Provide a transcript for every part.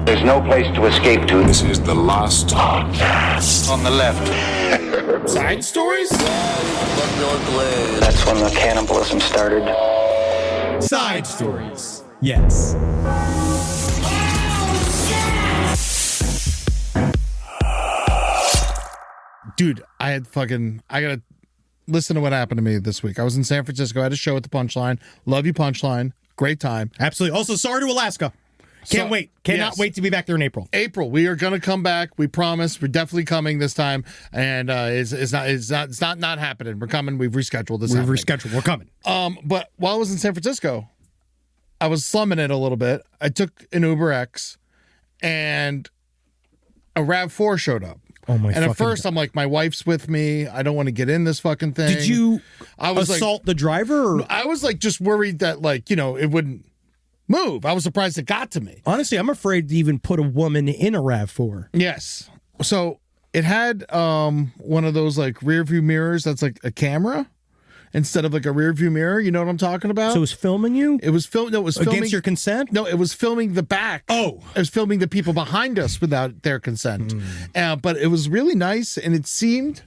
There's no place to escape to. This is the last podcast. On the left. Side stories? That's when the cannibalism started. Side stories. Yes. Dude, I gotta listen to what happened to me this week. I was in San Francisco. I had a show at the Punchline. Love you, Punchline. Great time. Absolutely. Also, sorry to Alaska. Can't wait. Cannot wait to be back there in April. April, we are going to come back. We promise. We're definitely coming this time, and it's not happening. We're coming. We've rescheduled this. We've rescheduled. We're coming. But while I was in San Francisco, I was slumming it a little bit. I took an Uber X, and a RAV4 showed up. Oh my! And at first, I'm like, my wife's with me. I don't want to get in this fucking thing. Did you assault the driver? Or? I was like, just worried that it wouldn't move. I was surprised it got to me. Honestly, I'm afraid to even put a woman in a RAV4. Yes. So it had one of those like rear view mirrors that's like a camera instead of like a rear view mirror. You know what I'm talking about? So it was filming you? It was filming. No, it was filming against your consent? No, it was filming the back. Oh, it was filming the people behind us without their consent. But it was really nice, and it seemed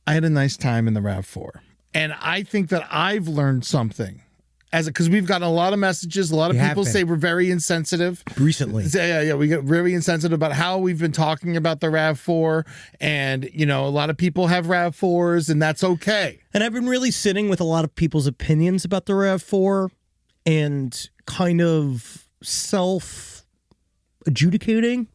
I had a nice time in the RAV4, and I think that I've learned something. Because we've gotten a lot of messages, a lot of people say we're very insensitive. Recently. Yeah, we get very insensitive about how we've been talking about the RAV4. And, a lot of people have RAV4s, and that's okay. And I've been really sitting with a lot of people's opinions about the RAV4 and kind of self-adjudicating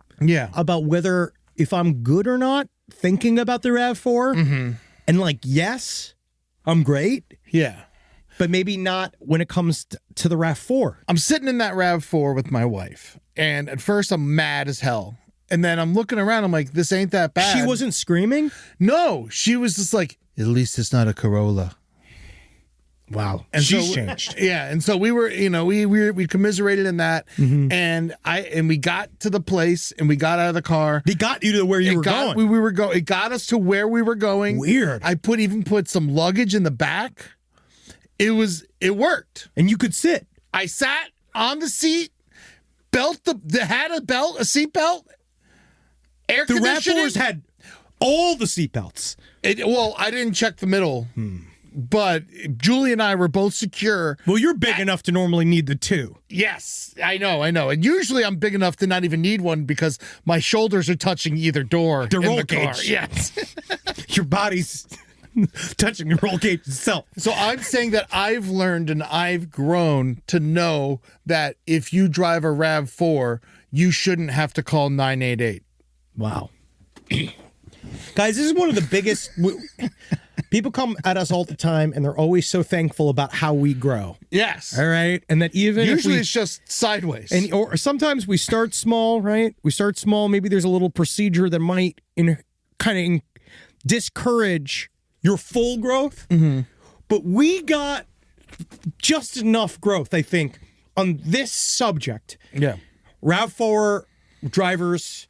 about whether if I'm good or not thinking about the RAV4. Mm-hmm. And yes, I'm great. Yeah. But maybe not when it comes to the RAV4. I'm sitting in that RAV4 with my wife, and at first I'm mad as hell. And then I'm looking around, I'm like, this ain't that bad. She wasn't screaming? No, she was just like, at least it's not a Corolla. Wow. And she's changed. Yeah, and so we were, we commiserated in that, and we got to the place, and we got out of the car. They got you to where you were going. It got us to where we were going. Weird. I even put some luggage in the back. It worked. And you could sit. I sat on the seat, had a belt, a seat belt, air conditioning. The RAV4s had all the seat belts. I didn't check the middle, but Julie and I were both secure. Well, you're big enough to normally need the two. Yes, I know. And usually I'm big enough to not even need one because my shoulders are touching either door the roll in the car. cage. Yes. Your body's touching the roll cage itself. So I'm saying that I've learned and I've grown to know that if you drive a RAV4, you shouldn't have to call 988. Wow. Guys, this is one of the biggest... People come at us all the time, and they're always so thankful about how we grow. Yes. All right? And that even usually it's just sideways. Or sometimes we start small, right? We start small. Maybe there's a little procedure that might kind of discourage your full growth. Mm-hmm. But we got just enough growth, I think, on this subject. Yeah. RAV4 drivers,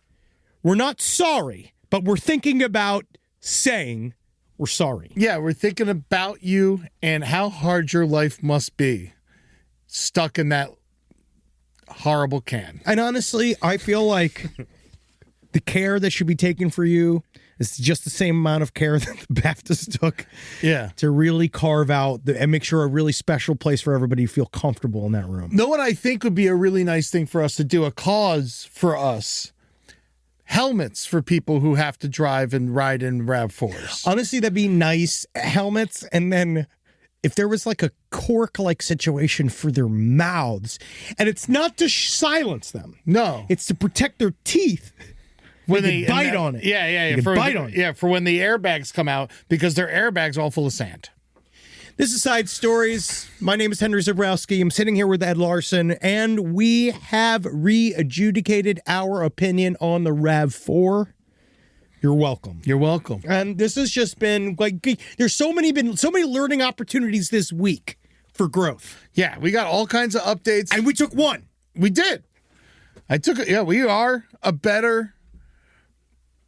we're not sorry, but we're thinking about saying we're sorry. Yeah, we're thinking about you and how hard your life must be stuck in that horrible can. And honestly, I feel like the care that should be taken for you is just the same amount of care that the Baptists took to really carve out and make sure a really special place for everybody to feel comfortable in that room. Know what I think would be a really nice thing for us to do, a cause for us? Helmets for people who have to drive and ride in RAV4s. Honestly, that'd be nice. Helmets, and then if there was like a cork-like situation for their mouths, and it's not to silence them. No. It's to protect their teeth. When they bite on it. Yeah. Bite on it. Yeah, for when the airbags come out, because their airbags are all full of sand. This is Side Stories. My name is Henry Zebrowski. I'm sitting here with Ed Larson, and we have re-adjudicated our opinion on the RAV4. You're welcome. You're welcome. And this has just been there's so many learning opportunities this week for growth. Yeah, we got all kinds of updates. And we took one. We did. I took it. Yeah, we are a better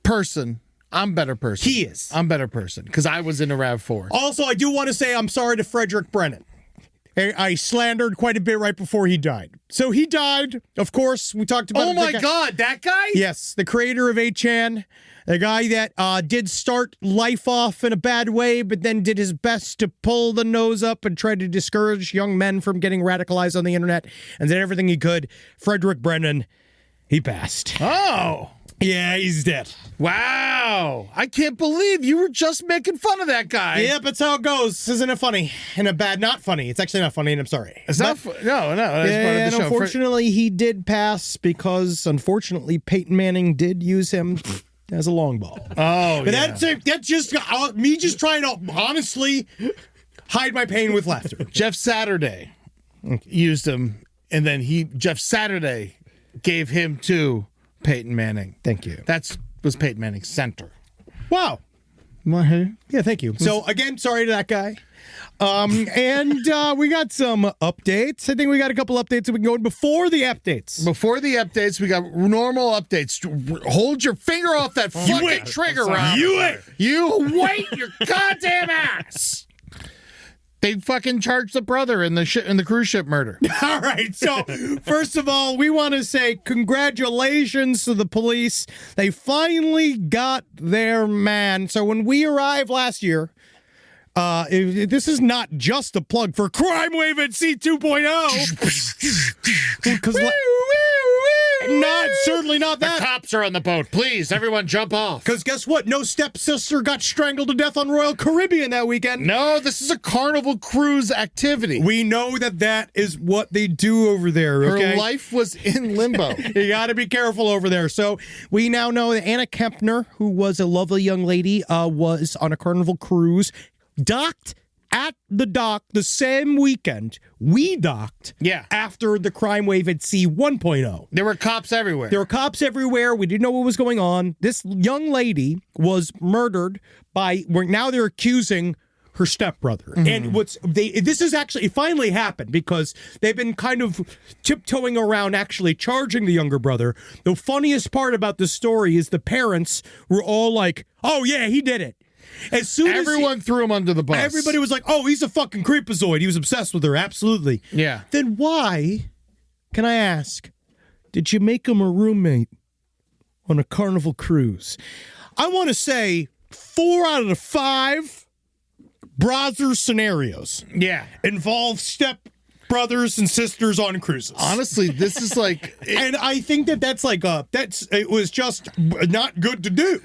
person. I'm a better person. He is. I'm a better person because I was in a RAV4. Also, I do want to say I'm sorry to Frederick Brennan. I slandered quite a bit right before he died. So he died, of course. We talked about Oh my God, that guy? Yes, the creator of 8chan, the guy that did start life off in a bad way, but then did his best to pull the nose up and try to discourage young men from getting radicalized on the internet, and did everything he could. Frederick Brennan, he passed. Oh. Yeah, he's dead. Wow. I can't believe you were just making fun of that guy. Yep, that's how it goes. Isn't it funny? In a bad, not funny. It's actually not funny, and I'm sorry. It's not no, that's part of And the show. unfortunately, he did pass because, unfortunately, Peyton Manning did use him as a long ball. Oh, But yeah. that's just me just trying to honestly hide my pain with laughter. Jeff Saturday used him, and then Jeff Saturday gave him to Peyton Manning. Thank you. That was Peyton Manning's center. Wow. Yeah, thank you. So, again, sorry to that guy. And we got some updates. I think we got a couple updates that we can go in before the updates. Before the updates, we got normal updates. Hold your finger off that fucking trigger, Rob. You wait your goddamn ass. They fucking charged the brother in the cruise ship murder. All right. So, first of all, we want to say congratulations to the police. They finally got their man. So, when we arrived last year, this is not just a plug for Crime Wave at C 2.0. Because certainly not that. The cops are on the boat. Please, everyone jump off. Because guess what? No stepsister got strangled to death on Royal Caribbean that weekend. No, this is a Carnival Cruise activity. We know that is what they do over there, okay? Her life was in limbo. You got to be careful over there. So we now know that Anna Kempner, who was a lovely young lady, was on a Carnival Cruise, docked at the dock the same weekend we docked after the Crime Wave at Sea 1.0. There were cops everywhere. We didn't know what was going on. This young lady was murdered now they're accusing her stepbrother. And this is actually, it finally happened because they've been kind of tiptoeing around actually charging the younger brother. The funniest part about the story is the parents were all like, oh yeah, he did it. As soon as everyone threw him under the bus. Everybody was like, oh, he's a fucking creepazoid. He was obsessed with her. Absolutely. Yeah. Then why, can I ask, did you make him a roommate on a Carnival Cruise? I want to say 4 out of the 5 brother scenarios involve step brothers and sisters on cruises. Honestly, this is like... and I think it was just not good to do.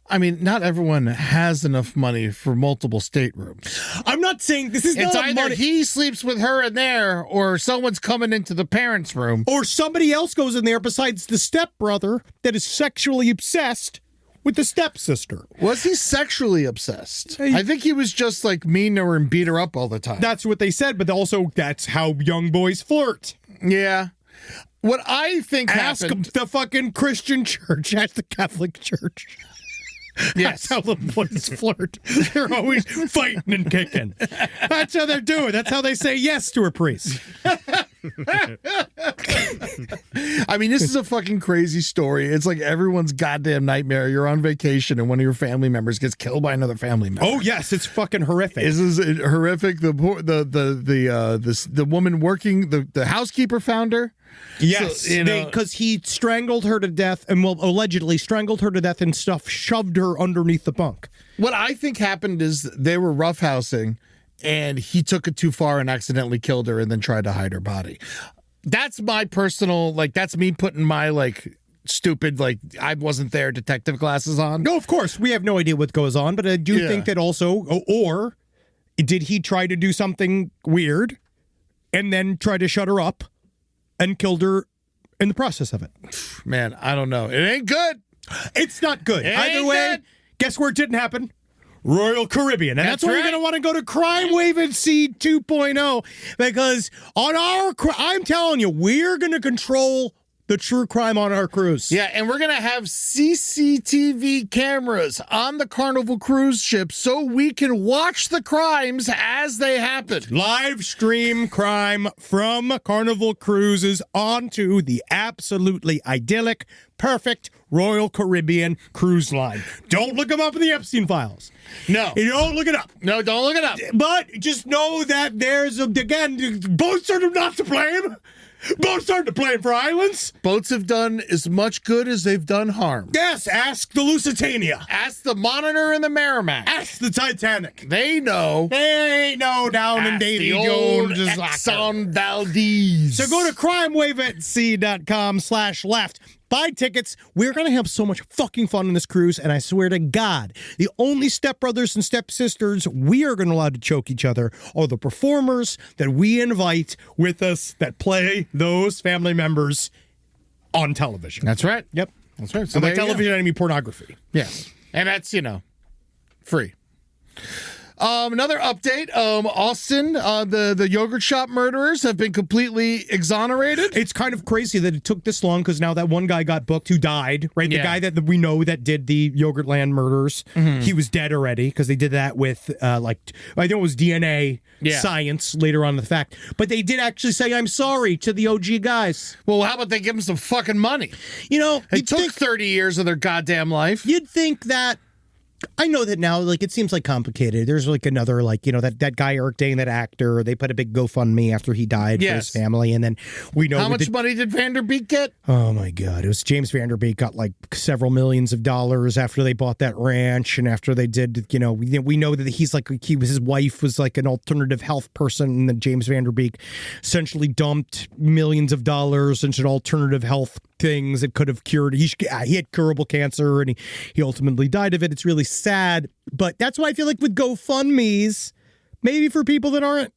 I mean, not everyone has enough money for multiple staterooms. I'm not saying this is it's not either money. He sleeps with her in there, or someone's coming into the parents' room, or somebody else goes in there besides the stepbrother that is sexually obsessed with the stepsister. Was he sexually obsessed? I think he was just like mean to her and beat her up all the time. That's what they said, but also that's how young boys flirt. Yeah. What I think happened... Ask the fucking Christian church. Ask the Catholic Church. Yes. That's how the boys flirt. They're always fighting and kicking. That's how they're doing. That's how they say yes to a priest. I mean, this is a fucking crazy story. It's like everyone's goddamn nightmare. You're on vacation and one of your family members gets killed by another family member. Oh yes, it's fucking horrific. This is horrific. The woman working, the housekeeper found her. Yes, because he strangled her to death and allegedly strangled her to death and shoved her underneath the bunk. What I think happened is they were roughhousing and he took it too far and accidentally killed her and then tried to hide her body. That's my personal, that's me putting my, stupid, I wasn't there detective glasses on. No, of course. We have no idea what goes on, but I do think that also, or did he try to do something weird and then try to shut her up and killed her in the process of it? Man, I don't know. It ain't good. It's not good. Either way, guess where it didn't happen? Royal Caribbean. And that's why you're going to want to go to Crime Wave at Sea 2.0 because I'm telling you, we're going to control the true crime on our cruise. Yeah, and we're going to have CCTV cameras on the Carnival cruise ship so we can watch the crimes as they happen. Live stream crime from Carnival Cruises onto the absolutely idyllic, perfect Royal Caribbean cruise line. Don't look them up in the Epstein files. No. You don't look it up. No, don't look it up. But just know that there's, again, boats are not to blame. Boats aren't to blame for islands. Boats have done as much good as they've done harm. Yes, ask the Lusitania. Ask the Monitor and the Merrimack. Ask the Titanic. They know. They ain't no down in Ask Davy the old Jones' Exxon Valdez. So go to crimewaveatsea.com/left. Buy tickets. We're going to have so much fucking fun on this cruise, and I swear to God, the only stepbrothers and stepsisters we are going to allow to choke each other are the performers that we invite with us that play those family members on television. That's right. Yep. That's right. So by television, I mean pornography. Yes. And that's, free. Another update, Austin, the yogurt shop murderers have been completely exonerated. It's kind of crazy that it took this long because now that one guy got booked who died, right? The guy that we know that did the Yogurtland murders, he was dead already because they did that with, I think it was DNA science later on in the fact. But they did actually say, I'm sorry to the OG guys. Well, how about they give them some fucking money? It took 30 years of their goddamn life. You'd think that, I know that now, it seems complicated. There's another, that guy Eric Dane, that actor, they put a big GoFundMe after he died for his family. And then we know. How much money did Vanderbeek get? Oh my God. It was James Vanderbeek got several millions of dollars after they bought that ranch. And after they did, we know that his wife was an alternative health person. And then James Vanderbeek essentially dumped millions of dollars into alternative health things that could have cured. He had curable cancer and he ultimately died of it. It's really sad, but that's why I feel with GoFundMes, maybe for people that aren't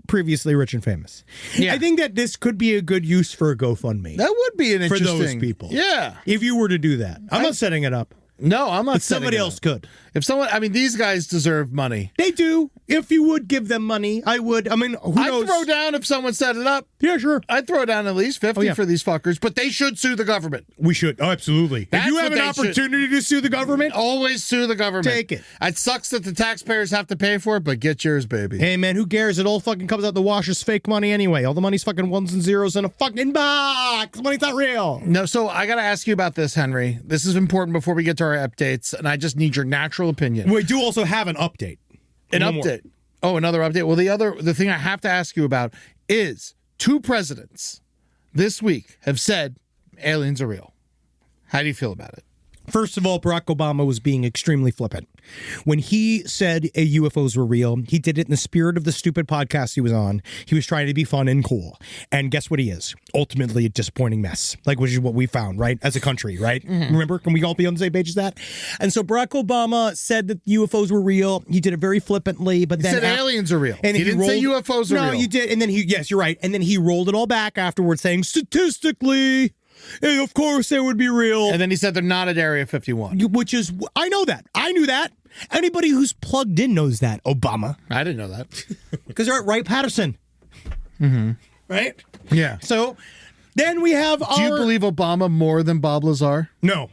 previously rich and famous. I think that this could be a good use for a GoFundMe. That would be an interesting for those people. Yeah. If you were to do that. I'm not setting it up. No, I'm not. But somebody else could. If these guys deserve money. They do. If you would give them money, I would. Who knows? I'd throw down if someone set it up. Yeah, sure. I'd throw down at least 50 for these fuckers, but they should sue the government. We should. Oh, absolutely. If you have an opportunity to sue the government, always sue the government. Take it. It sucks that the taxpayers have to pay for it, but get yours, baby. Hey, man, who cares? It all fucking comes out the wash as fake money anyway. All the money's fucking ones and zeros in a fucking box. Money's not real. No, so I got to ask you about this, Henry. This is important before we get to our updates, and I just need your natural opinion. We do also have an update. Oh, another update. Well, the thing I have to ask you about is 2 presidents this week have said aliens are real. How do you feel about it? First of all, Barack Obama was being extremely flippant. When he said UFOs were real, he did it in the spirit of the stupid podcast he was on. He was trying to be fun and cool. And guess what he is? Ultimately a disappointing mess, which is what we found, right? As a country, right? Mm-hmm. Remember? Can we all be on the same page as that? And so Barack Obama said that UFOs were real. He did it very flippantly, but then... He said aliens are real. And he didn't say UFOs are real. No, you did. And then yes, you're right. And then he rolled it all back afterwards saying, statistically... And of course, they would be real. And then he said they're not at Area 51. Which is, I know that. I knew that. Anybody who's plugged in knows that, Obama. I didn't know that. Because they're at Wright-Patterson. Mm-hmm. Right? Yeah. So then we have Do you believe Obama more than Bob Lazar? No.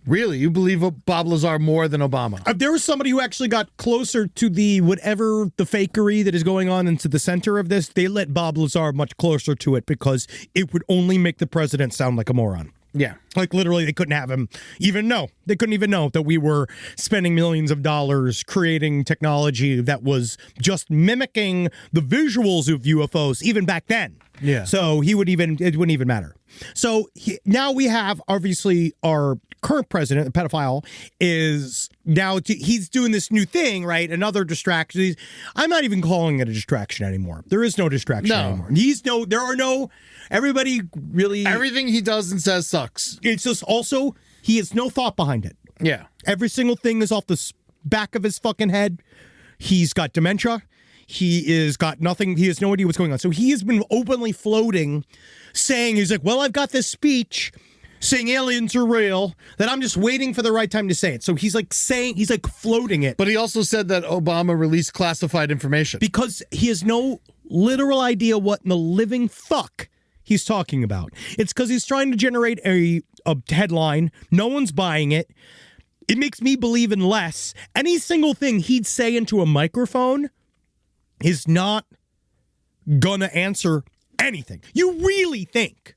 Really? You believe Bob Lazar more than Obama? There was somebody who actually got closer to the fakery that is going on into the center of this. They let Bob Lazar much closer to it because it would only make the president sound like a moron. Yeah. Literally, they couldn't have him even know. They couldn't even know that we were spending millions of dollars creating technology that was just mimicking the visuals of UFOs even back then. Yeah. So it wouldn't even matter. So now we have, obviously, our current president, the pedophile, is now he's doing this new thing, right? Another distraction. I'm not even calling it a distraction anymore. There is no distraction anymore. Everybody really... Everything he does and says sucks. It's just also, he has no thought behind it. Yeah. Every single thing is off the back of his fucking head. He's got dementia. He is got nothing. He has no idea what's going on. So he has been openly floating, saying, he's like, well, I've got this speech saying aliens are real, that I'm just waiting for the right time to say it. So he's floating it. But he also said that Obama released classified information. Because he has no literal idea what in the living fuck he's talking about. It's because he's trying to generate a headline. No one's buying it. It makes me believe in less. Any single thing he'd say into a microphone is not gonna answer anything. You really think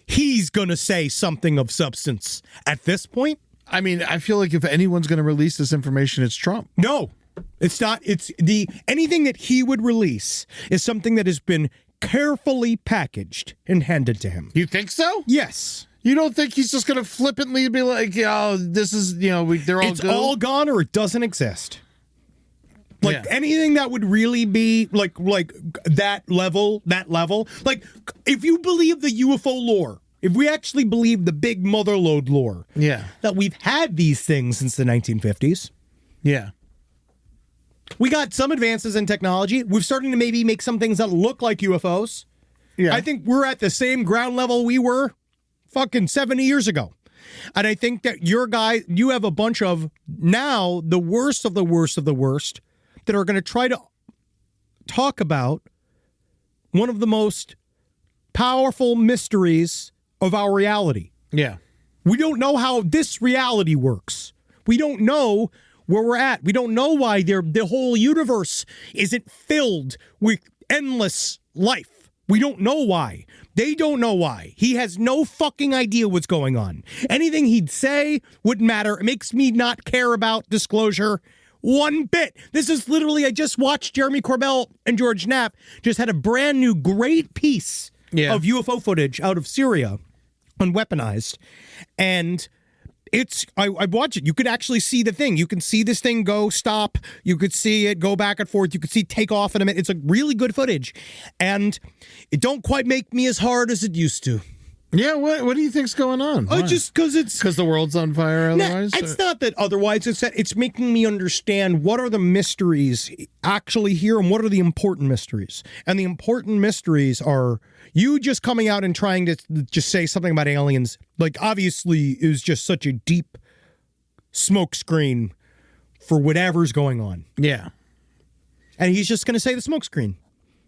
he's gonna say something of substance at this point? I mean, I feel like if anyone's going to release this information, it's Trump. No, it's not. It's anything that he would release is something that has been carefully packaged and handed to him. You think so? Yes. You don't think he's just going to flippantly be like, oh, this is, they're all It's good? all gone or it doesn't exist. Like anything that would really be like that level. Like if you believe the UFO lore, if we actually believe the big motherlode lore, that we've had these things since the 1950s. Yeah. We got some advances in technology. We're starting to maybe make some things that look like UFOs. Yeah. I think we're at the same ground level we were fucking 70 years ago. And I think that you have a bunch of now the worst of the worst of the worst that are going to try to talk about one of the most powerful mysteries of our reality. Yeah. We don't know how this reality works. We don't know where we're at. We don't know why the whole universe isn't filled with endless life. We don't know why. They don't know why. He has no fucking idea what's going on. Anything he'd say wouldn't matter. It makes me not care about disclosure one bit. This is literally, I just watched Jeremy Corbell and George Knapp just had a brand new great piece of UFO footage out of Syria unweaponized. And I watch it. You could actually see the thing. You can see this thing go stop. You could see it go back and forth. You could see take off in a minute. It's a really good footage. And it don't quite make me as hard as it used to. Yeah, what do you think's going on? Just because it's... Because the world's on fire otherwise? It's not that otherwise. It's that it's making me understand what are the mysteries actually here and what are the important mysteries. And the important mysteries are you just coming out and trying to just say something about aliens. Like, obviously, is just such a deep smokescreen for whatever's going on. Yeah. And he's just going to say the smokescreen.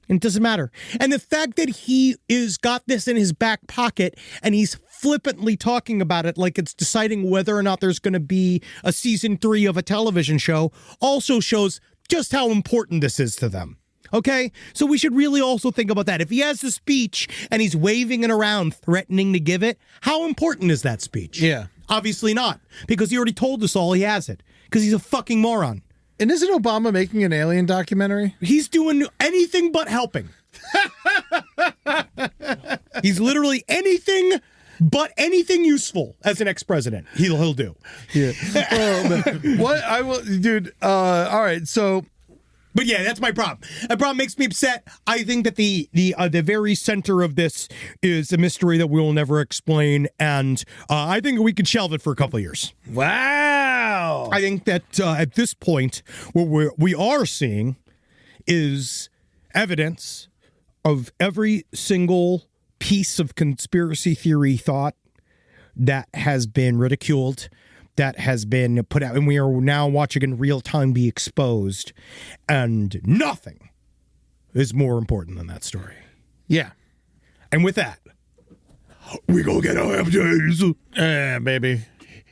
And it doesn't matter. And the fact that he is got this in his back pocket and he's flippantly talking about it like it's deciding whether or not there's going to be a season 3 of a television show also shows just how important this is to them. Okay? So we should really also think about that. If he has the speech and he's waving it around, threatening to give it, how important is that speech? Yeah. Obviously not. Because he already told us all he has it. Because he's a fucking moron. And isn't Obama making an alien documentary? He's doing anything but helping. He's literally anything but anything useful as an ex-president. He'll do. Yeah. What I will, dude. All right. So, but yeah, that's my problem. That problem makes me upset. I think that the very center of this is a mystery that we will never explain, and I think we could shelve it for a couple of years. Wow. I think that at this point, what we are seeing is evidence of every single piece of conspiracy theory thought that has been ridiculed, that has been put out, and we are now watching in real time be exposed. And nothing is more important than that story. Yeah. And with that, we go get our FJs. Yeah, baby.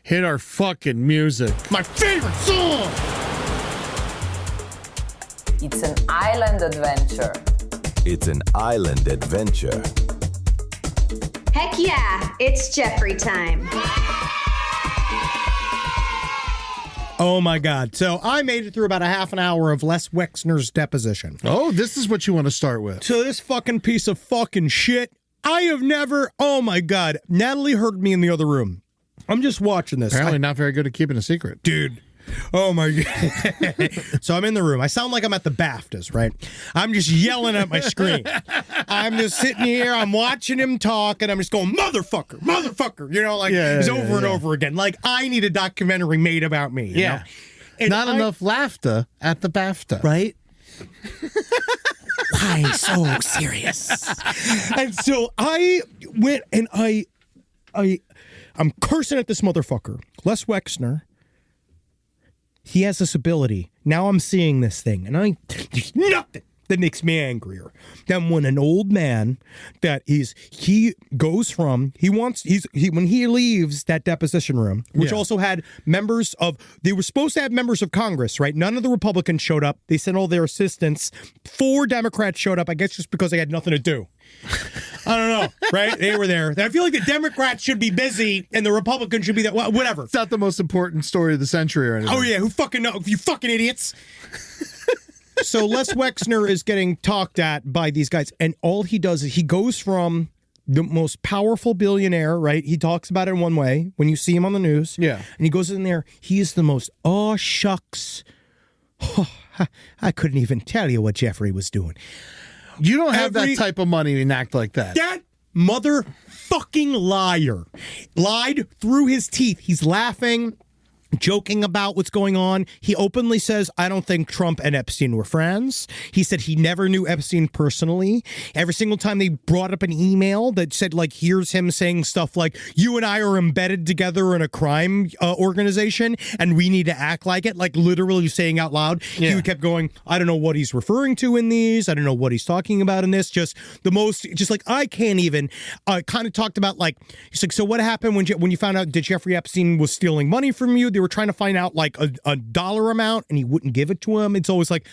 Hit our fucking music. My favorite song! It's an island adventure. It's an island adventure. Heck yeah, it's Jeffrey time. Oh my God. So I made it through about a half an hour of Les Wexner's deposition. Oh, this is what you want to start with. So this fucking piece of fucking shit, I have never, oh my God. Natalie heard me in the other room. I'm just watching this. Apparently not very good at keeping a secret. Dude. Oh my God. So I'm in the room. I sound like I'm at the BAFTAs, right? I'm just yelling at my screen. I'm just sitting here. I'm watching him talk and I'm just going, motherfucker, motherfucker. You know, like it's over and over again. Like I need a documentary made about me. You know? And Not enough laughter at the BAFTA. Right? Why so serious? And so I went and I'm cursing at this motherfucker. Les Wexner. He has this ability. Now I'm seeing this thing, and there's nothing that makes me angrier than when an old man when he leaves that deposition room, which also had they were supposed to have members of Congress, right? None of the Republicans showed up. They sent all their assistants. 4 Democrats showed up, I guess just because they had nothing to do. I don't know, right? They were there. I feel like the Democrats should be busy and the Republicans should be there. Well, whatever. It's not the most important story of the century or anything. Oh, yeah. Who fucking knows? You fucking idiots. So Les Wexner is getting talked at by these guys, and all he does is he goes from the most powerful billionaire, right? He talks about it in one way when you see him on the news. Yeah. And he goes in there. He is the most, shucks. I couldn't even tell you what Jeffrey was doing. You don't have that type of money and act like that. That motherfucking liar lied through his teeth. He's laughing, joking about what's going on. He openly says, I don't think Trump and Epstein were friends. He said he never knew Epstein personally. Every single time they brought up an email that said, like, here's him saying stuff like, you and I are embedded together in a crime organization and we need to act like it, like literally saying out loud. Yeah. He kept going, I don't know what he's referring to in these. I don't know what he's talking about in this. Just like, I can't even kind of talked about, like, he's like, so what happened when you found out that Jeffrey Epstein was stealing money from you? They were trying to find out like a dollar amount and he wouldn't give it to him. It's always like,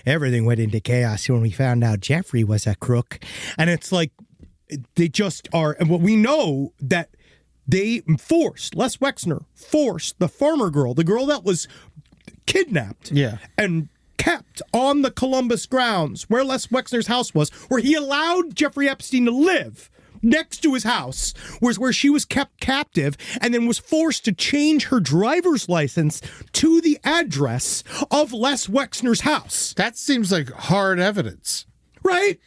everything went into chaos when we found out Jeffrey was a crook. And it's like, they just are. And what we know that Les Wexner forced the farmer girl, the girl that was kidnapped and kept on the Columbus grounds where Les Wexner's house was, where he allowed Jeffrey Epstein to live next to his house, was where she was kept captive and then was forced to change her driver's license to the address of Les Wexner's house. That seems like hard evidence. Right?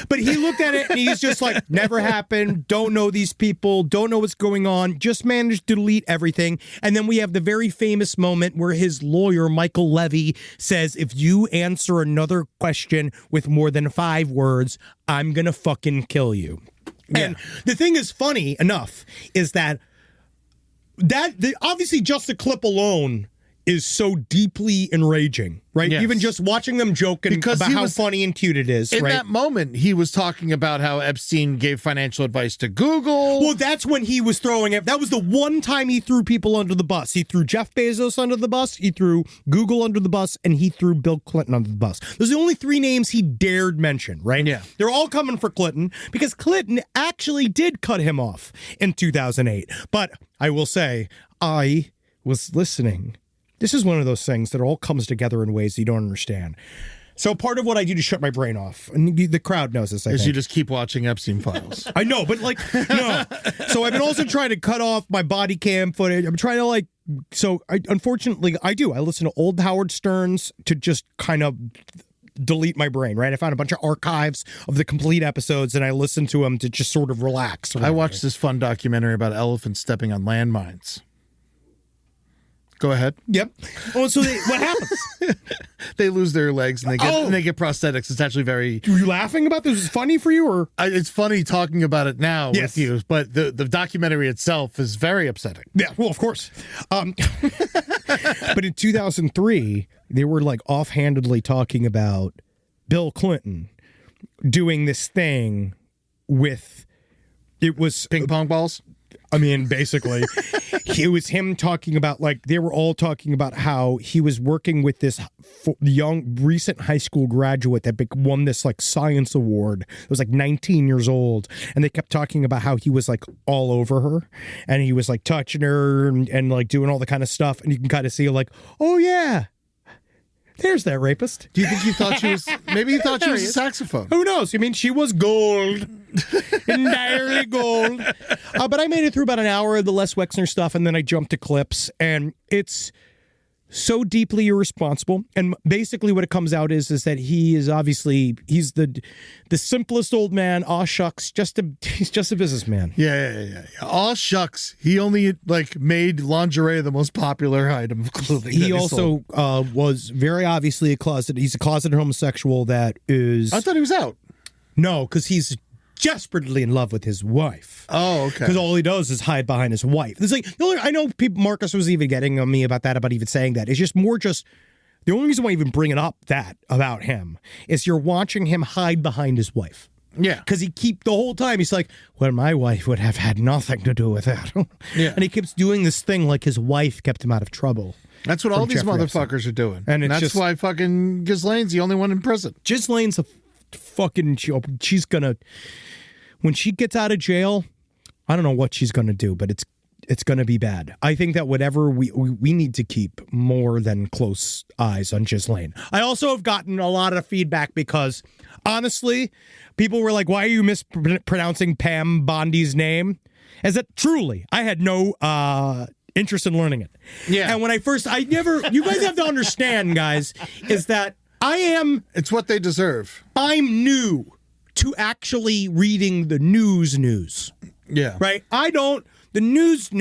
But he looked at it and he's just like, never happened, don't know these people, don't know what's going on, just managed to delete everything. And then we have the very famous moment where his lawyer, Michael Levy, says, if you answer another question with more than 5 words, I'm going to fucking kill you. Yeah. And the thing is funny enough is that obviously just the clip alone is so deeply enraging, right? Yes. Even just watching them joking about how funny and cute it is, in right? that moment, he was talking about how Epstein gave financial advice to Google. Well, that's when he was throwing it. That was the one time he threw people under the bus. He threw Jeff Bezos under the bus, he threw Google under the bus, and he threw Bill Clinton under the bus. Those are the only 3 names he dared mention, right? Yeah. They're all coming for Clinton because Clinton actually did cut him off in 2008. But I will say, I was listening. This is one of those things that all comes together in ways you don't understand. So part of what I do to shut my brain off, and the crowd knows this, I think. You just keep watching Epstein files. I know, but like, no. So I've been also trying to cut off my body cam footage. I'm trying to unfortunately, I do. I listen to old Howard Sterns to just kind of delete my brain, right? I found a bunch of archives of the complete episodes and I listened to them to just sort of relax. I watched this fun documentary about elephants stepping on landmines. Go ahead. Yep. Oh, so what happens? They lose their legs and they get prosthetics. It's actually very. Were you laughing about this? Is it funny for you, or it's funny talking about it now with you? But the documentary itself is very upsetting. Yeah. Well, of course. But in 2003, they were like offhandedly talking about Bill Clinton doing this thing with. It was ping pong balls. I mean, basically, it was him talking about, like, they were all talking about how he was working with this young, recent high school graduate that won this, like, science award. It was, like, 19 years old. And they kept talking about how he was, like, all over her. And he was, like, touching her and like, doing all the kind of stuff. And you can kind of see, like, oh, yeah. There's that rapist. Do you think he thought she was... Maybe he thought she was a saxophone. Who knows? I mean, she was gold. Entirely gold. But I made it through about an hour of the Les Wexner stuff, and then I jumped to clips. And it's so deeply irresponsible. And basically what it comes out is that he is obviously... He's the simplest old man. Aw, shucks. He's just a businessman. Yeah. Aw, shucks. He only, like, made lingerie the most popular item of clothing. He also was very obviously he's a closeted homosexual that is... I thought he was out. No, because he's desperately in love with his wife. Oh, okay. Because all he does is hide behind his wife. It's like, I know Marcus was even getting on me about even saying that. It's just more just The only reason why I even bring it up that about him is you're watching him hide behind his wife. Yeah. Because the whole time, he's like, well, my wife would have had nothing to do with that. Yeah. And he keeps doing this thing like his wife kept him out of trouble. That's what all these Jeffrey motherfuckers are doing. And it's that's just- why fucking Ghislaine's the only one in prison. Ghislaine's a fucking, she's gonna, when she gets out of jail, I don't know what she's gonna do, but it's gonna be bad. I think that whatever we need to keep more than close eyes on Ghislaine. I also have gotten a lot of feedback because honestly, people were like, why are you mispronouncing Pam Bondi's name? As that truly, I had no interest in learning it. Yeah. And when you guys have to understand, guys, is that It's what they deserve. I'm new to actually reading the news. Yeah. Right? The news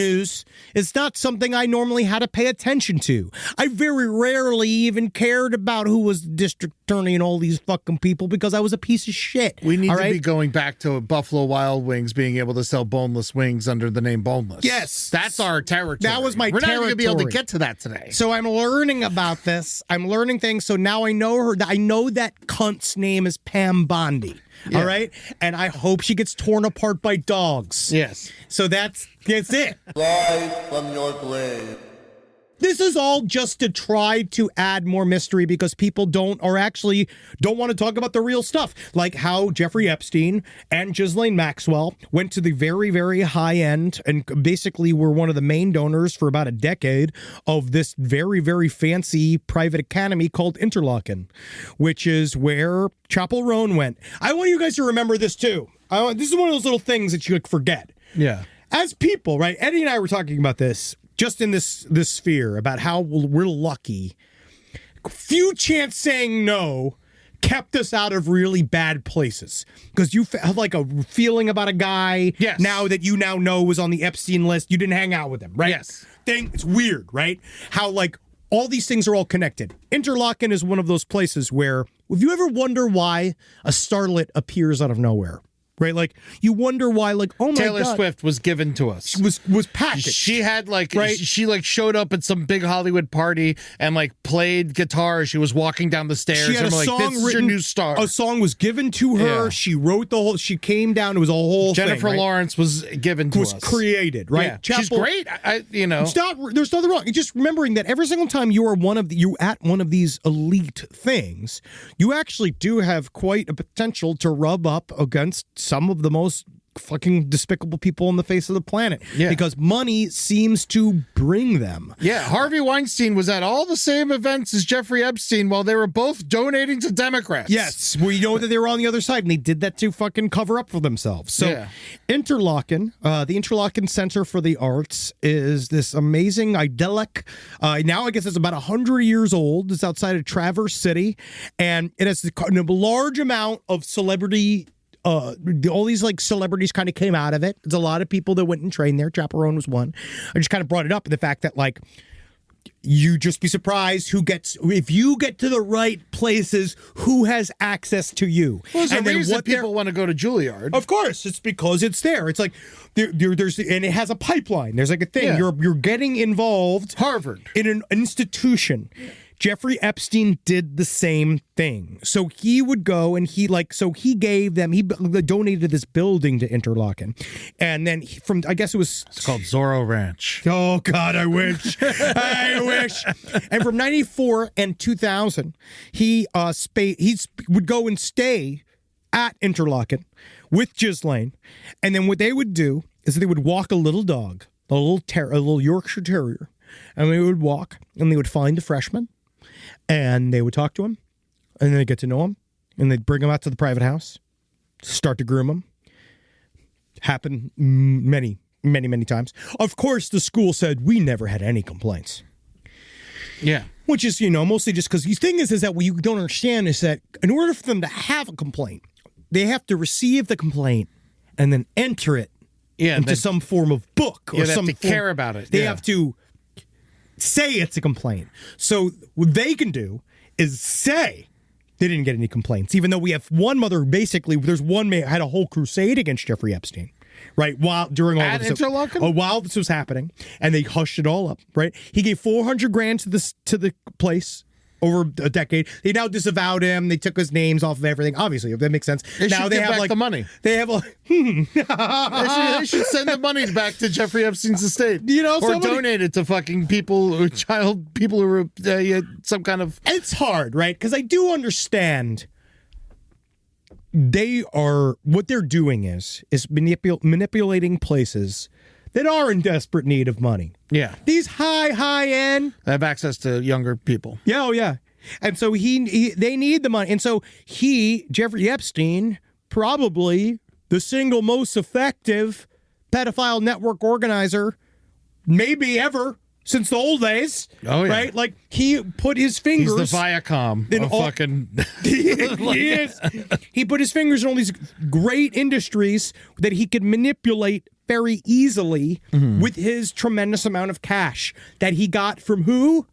is not something I normally had to pay attention to. I very rarely even cared about who was the district attorney and all these fucking people because I was a piece of shit. We need all to right? be going back to Buffalo Wild Wings being able to sell boneless wings under the name Boneless. Yes. That's our territory. That was my We're not going to be able to territory. get to that today. So I'm learning about this. I'm learning things. So now I know her. I know that cunt's name is Pam Bondi. Yeah. All right? And I hope she gets torn apart by dogs. Yes. So that's it. Rise from your grave. This is all just to try to add more mystery because people don't want to talk about the real stuff. Like how Jeffrey Epstein and Ghislaine Maxwell went to the very, very high end and basically were one of the main donors for about a decade of this very, very fancy private academy called Interlochen, which is where Chapel Roan went. I want you guys to remember this too. This is one of those little things that you forget. Yeah. As people, right? Eddie and I were talking about this just in this sphere about how we're lucky. Few chance saying no kept us out of really bad places because you have like a feeling about a guy Yes. now that you now know was on the Epstein list. You didn't hang out with him, right? Yes. It's weird, right? How like all these things are all connected. Interlochen is one of those places where if you ever wonder why a starlet appears out of nowhere, right? Like you wonder why, like, oh my Taylor God. Swift was given to us. was packaged. She had like Right. she like showed up at some big Hollywood party and like played guitar as she was walking down the stairs. She had and a we're like, song this is written. your new star. A song was given to her. Yeah. She wrote the whole. She came down. It was a whole Jennifer thing, right? Lawrence was given to was us. created, right? Yeah. She's great. I It's not. There's nothing wrong. It's just remembering that every single time you are at one of these elite things, you actually do have quite a potential to rub up against some of the most fucking despicable people on the face of the planet. Yeah. Because money seems to bring them. Yeah, Harvey Weinstein was at all the same events as Jeffrey Epstein while they were both donating to Democrats. Yes, we know that they were on the other side, and they did that to fucking cover up for themselves. So, Yeah. Interlochen, the Interlochen Center for the Arts, is this amazing, idyllic. Now, I guess it's about 100 years old. It's outside of Traverse City, and it has a large amount of celebrity. All these like celebrities kind of came out of it. There's a lot of people that went and trained there. Chaperone was one. I just kind of brought it up in the fact that like you just be surprised if you get to the right places, who has access to you. Well, there's and a then reason what they're- people want to go to Juilliard. Of course, it's because it's there. It's like there's and it has a pipeline. There's like a thing. Yeah. You're getting involved. Harvard. In an institution. Jeffrey Epstein did the same thing. So he would go and he donated this building to Interlochen. And then It's called Zorro Ranch. oh God, I wish. I wish. And from 94 and 2000, he would go and stay at Interlochen with Ghislaine. And then what they would do is they would walk a little dog, a little Yorkshire Terrier. And they would walk and they would find a freshman. And they would talk to him, and then they'd get to know him, and they'd bring him out to the private house, start to groom him. Happened many, many, many times. Of course, the school said, we never had any complaints. Yeah. Which is, mostly just because the thing is that what you don't understand is that in order for them to have a complaint, they have to receive the complaint and then enter it into some form of book. Or they some have to care about it. They Yeah. have to say it's a complaint. So what they can do is say they didn't get any complaints, even though we have one mother. Basically, there's one man had a whole crusade against Jeffrey Epstein, right? While this was happening, and they hushed it all up, right? He gave $400,000 to the place over a decade. They now disavowed him. They took his names off of everything. Obviously, that makes sense. They have back the money. They have They should send the money back to Jeffrey Epstein's estate. Or donate it to fucking people who were some kind of. It's hard, right? Because I do understand. What they're doing is manipulating places that are in desperate need of money. Yeah. These high end. They have access to younger people. Yeah, oh yeah. And so they need the money. And so Jeffrey Epstein, probably the single most effective pedophile network organizer maybe ever since the old days. Oh, yeah. Right? Like, he put his fingers. He's the Viacom of fucking. He is. He put his fingers in all these great industries that he could manipulate very easily with his tremendous amount of cash that he got from who?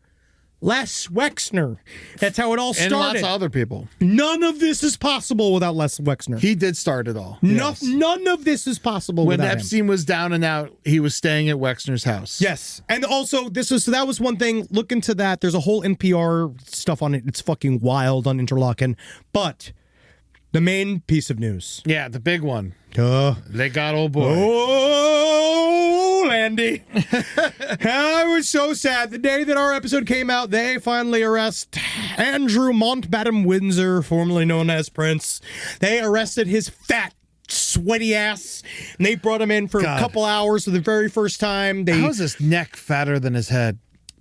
Les Wexner. That's how it all started. And lots of other people. None of this is possible without Les Wexner. He did start it all. None of this is possible when without Epstein him. was down and out, he was staying at Wexner's house. Yes. And also, that was one thing. Look into that. There's a whole NPR stuff on it. It's fucking wild on Interlochen. But the main piece of news. Yeah, the big one. They got old boy. Oh, Landy. I was so sad. The day that our episode came out, they finally arrest Andrew Mountbatten Windsor, formerly known as Prince. They arrested his fat, sweaty ass, and they brought him in for a couple hours for the very first time. How is his neck fatter than his head?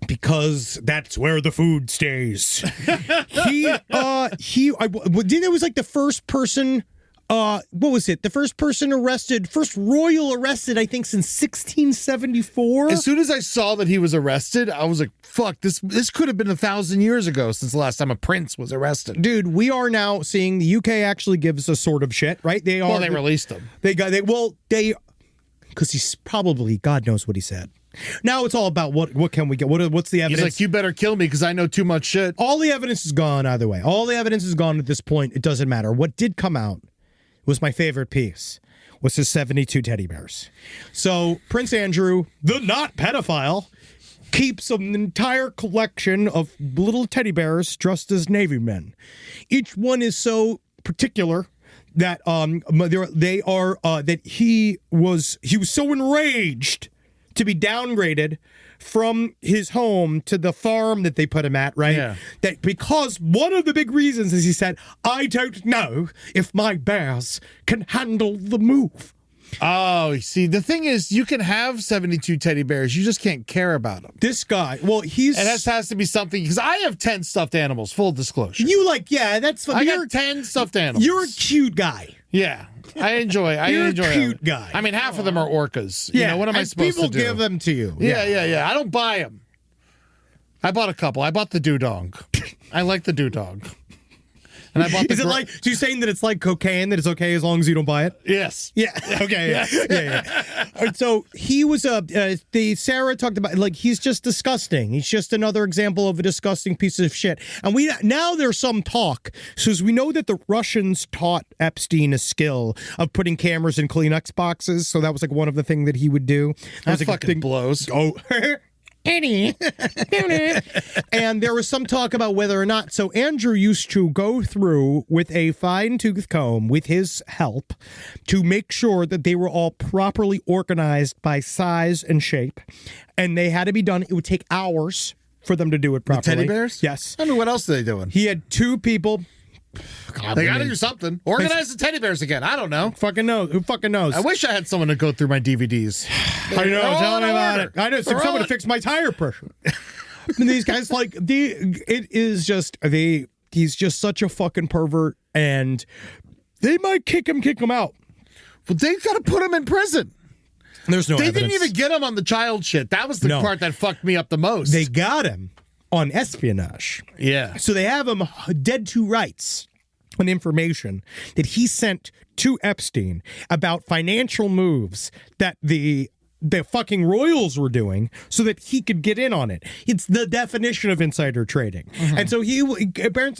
Because that's where the food stays. It was like the first person. What was it? The first person arrested, first royal arrested, I think, since 1674. As soon as I saw that he was arrested, I was like, fuck, this could have been 1,000 years ago since the last time a prince was arrested. Dude, we are now seeing the UK actually gives a sort of shit, right? They released him. Because he's probably, God knows what he said. Now it's all about what can we get? What's the evidence? He's like, you better kill me because I know too much shit. All the evidence is gone either way. All the evidence is gone at this point. It doesn't matter. What did come out was my favorite piece, was his 72 teddy bears. So Prince Andrew, the not pedophile, keeps an entire collection of little teddy bears dressed as Navy men. Each one is so particular that he was so enraged to be downgraded from his home to the farm that they put him at, right? Yeah. That because one of the big reasons is he said, I don't know if my bears can handle the move. Oh, see, the thing is, you can have 72 teddy bears. You just can't care about them. This guy, it has to be something, because I have 10 stuffed animals, full disclosure. That's I got 10 stuffed animals. You're a cute guy. Yeah. I enjoy You're enjoy a cute guy. I mean, half of them are orcas. Yeah. What am I supposed to do? People give them to you. Yeah. I don't buy them. I bought a couple. I bought the doo-dog. I like the dog. And I bought the. Is it like? So you're saying that it's like cocaine, that it's okay as long as you don't buy it? Yes. Yeah. Okay. Yeah. All right, so he was Sarah talked about, like, he's just disgusting. He's just another example of a disgusting piece of shit. And now there's some talk, so as we know that the Russians taught Epstein a skill of putting cameras in Kleenex boxes. So that was like one of the things that he would do. That fucking blows. Oh. And there was some talk about whether or not. So Andrew used to go through with a fine-tooth comb with his help to make sure that they were all properly organized by size and shape. And they had to be done. It would take hours for them to do it properly. The teddy bears? Yes. I mean, what else are they doing? He had two people. God, they got to do something. Organize the teddy bears again. I don't know. Fucking knows. Who fucking knows? I wish I had someone to go through my DVDs. I know. Tell me about it. I know. Someone to fix my tire pressure. And these guys, he's just such a fucking pervert, and they might kick him out. Well, they've got to put him in prison. There's no evidence. They didn't even get him on the child shit. That was the part that fucked me up the most. They got him on espionage. Yeah. So they have him dead to rights on information that he sent to Epstein about financial moves that the fucking royals were doing so that he could get in on it. It's the definition of insider trading. Mm-hmm. And so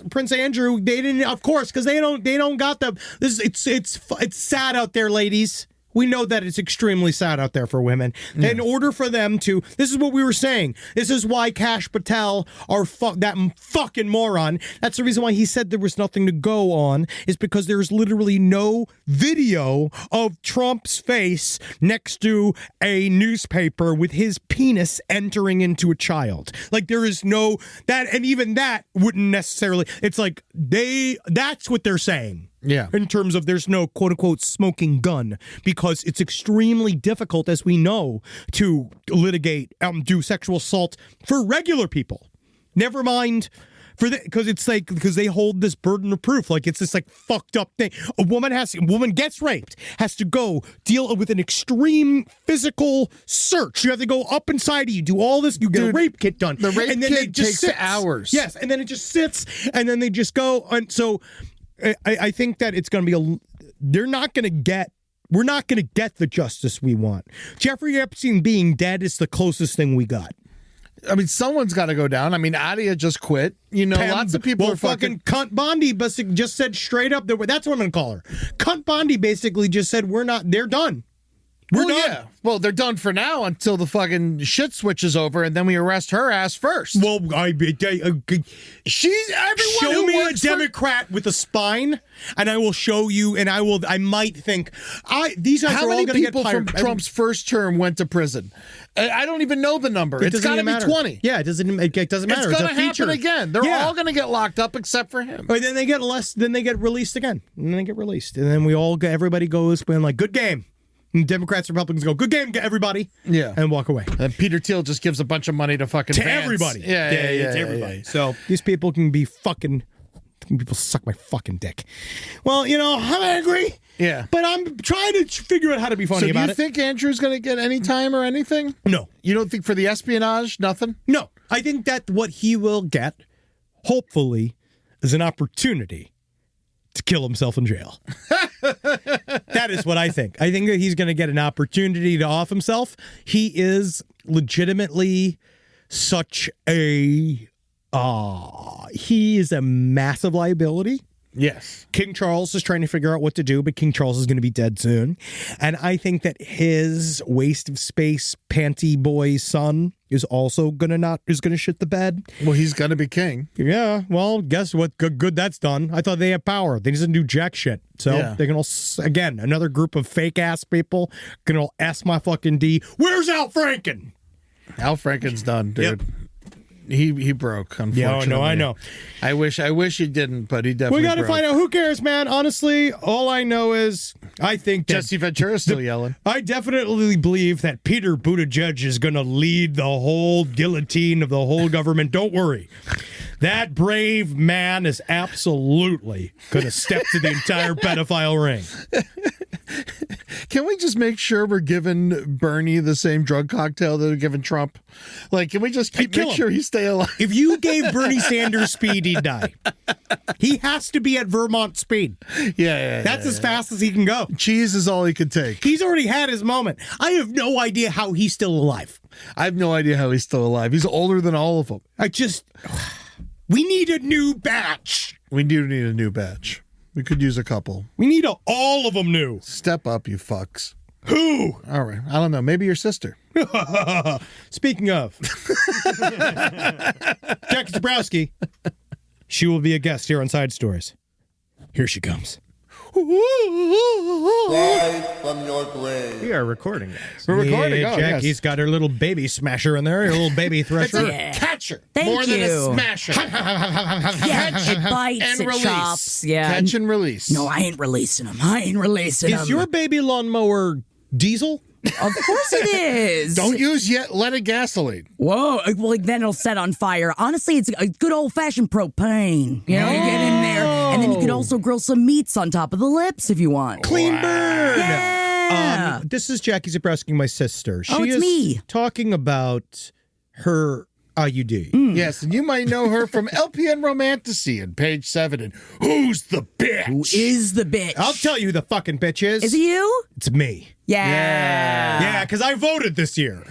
Prince Andrew, they didn't, of course, because they don't got the, it's sad out there, ladies. We know that it's extremely sad out there for women. Yeah. In order for them to, this is what we were saying. This is why Kash Patel, that fucking moron, that's the reason why he said there was nothing to go on, is because there's literally no video of Trump's face next to a newspaper with his penis entering into a child. Like, there is no, that, and even that wouldn't necessarily, it's like, that's what they're saying. Yeah. In terms of there's no quote unquote smoking gun, because it's extremely difficult, as we know, to litigate, do sexual assault for regular people. Never mind for because it's like, because they hold this burden of proof. Like, it's this like fucked up thing. A woman gets raped, has to go deal with an extreme physical search. You have to go up inside of you, do all this, you get a rape kit done. The rape and then kit takes hours. Yes, and then it just sits, and then they just go, and so I think that it's going to be we're not going to get the justice we want. Jeffrey Epstein being dead is the closest thing we got. I mean, someone's got to go down. I mean, Adia just quit. You know, lots of people are fucking cunt Bondi just said straight up that that's what I'm going to call her. Cunt Bondi basically just said they're done. We're done. Yeah. Well, they're done for now until the fucking shit switches over, and then we arrest her ass first. Well, she's everyone. Show who me a works Democrat with a spine, and I will show you. And I might think these guys How are all many going to get people fired. from Trump's first term went to prison? I don't even know the number. It's got to be 20. Yeah, it doesn't matter. It's going to happen again. They're all going to get locked up except for him. Or then they get Then they get released again. And then they get released, and then everybody goes and like, good game. And Democrats, Republicans go, good game, everybody. Yeah. And walk away. And Peter Thiel just gives a bunch of money to fucking to Vance. everybody. Yeah, to everybody. So these people can be people suck my fucking dick. Well, I'm angry. Yeah. But I'm trying to figure out how to be funny about it. Do you think Andrew's going to get any time or anything? No. You don't think for the espionage, nothing? No. I think that what he will get, hopefully, is an opportunity to kill himself in jail. That is what I think. I think that he's going to get an opportunity to off himself. He is legitimately such he is a massive liability. Yes. King Charles is trying to figure out what to do, but King Charles is going to be dead soon. And I think that his waste of space panty boy son is also going to shit the bed. Well, he's going to be king. Yeah. Well, guess what? Good that's done. I thought they had power. They just do jack shit. So they can all, again, another group of fake ass people can all ask my fucking D. Where's Al Franken? Al Franken's done, dude. Yep. He broke, unfortunately. Yeah, no, I know. I wish he didn't, but he definitely We got to broke. find out. Who cares, man? Honestly, all I know is I think that Jesse Ventura's still yelling. I definitely believe that Peter Buttigieg is going to lead the whole guillotine of the whole government. Don't worry. That brave man is absolutely going to step to the entire pedophile ring. Can we just make sure we're giving Bernie the same drug cocktail that we're giving Trump? Like, can we just make sure he stay alive? If you gave Bernie Sanders speed, he'd die. He has to be at Vermont speed. Yeah. That's as fast as he can go. Cheese is all he could take. He's already had his moment. I have no idea how he's still alive. I have no idea how he's still alive. He's older than all of them. We need a new batch. We do need a new batch. We could use a couple. We need all of them new. Step up, you fucks. Who? All right. I don't know. Maybe your sister. Speaking of, Jackie Zebrowski, she will be a guest here on Side Stories. Here she comes. Rise from your grave. We are recording, guys. We're recording. Yeah, Oh, Jackie's got her little baby smasher in there, her little baby thresher. Catcher. Thank More than a you. smasher. Yeah, it bites, and it release. chops. Yeah. Catch and release. No, I ain't releasing them. I ain't releasing them. Is your baby lawnmower diesel? Of course it is. Don't use yet leaded gasoline. Whoa. Well, then it'll set on fire. Honestly, it's a good old-fashioned propane. You know, you get in there, and then you could also grill some meats on top of the lips if you want. Clean burn. Yeah. This is Jackie Zebrowski, my sister. She it's is me. talking about her IUD. Yes, and you might know her from LPN Romantasy on page 7 and Who's the Bitch? Who is the bitch? I'll tell you who the fucking bitch is. Is it you? It's me. Yeah. Yeah, because I voted this year.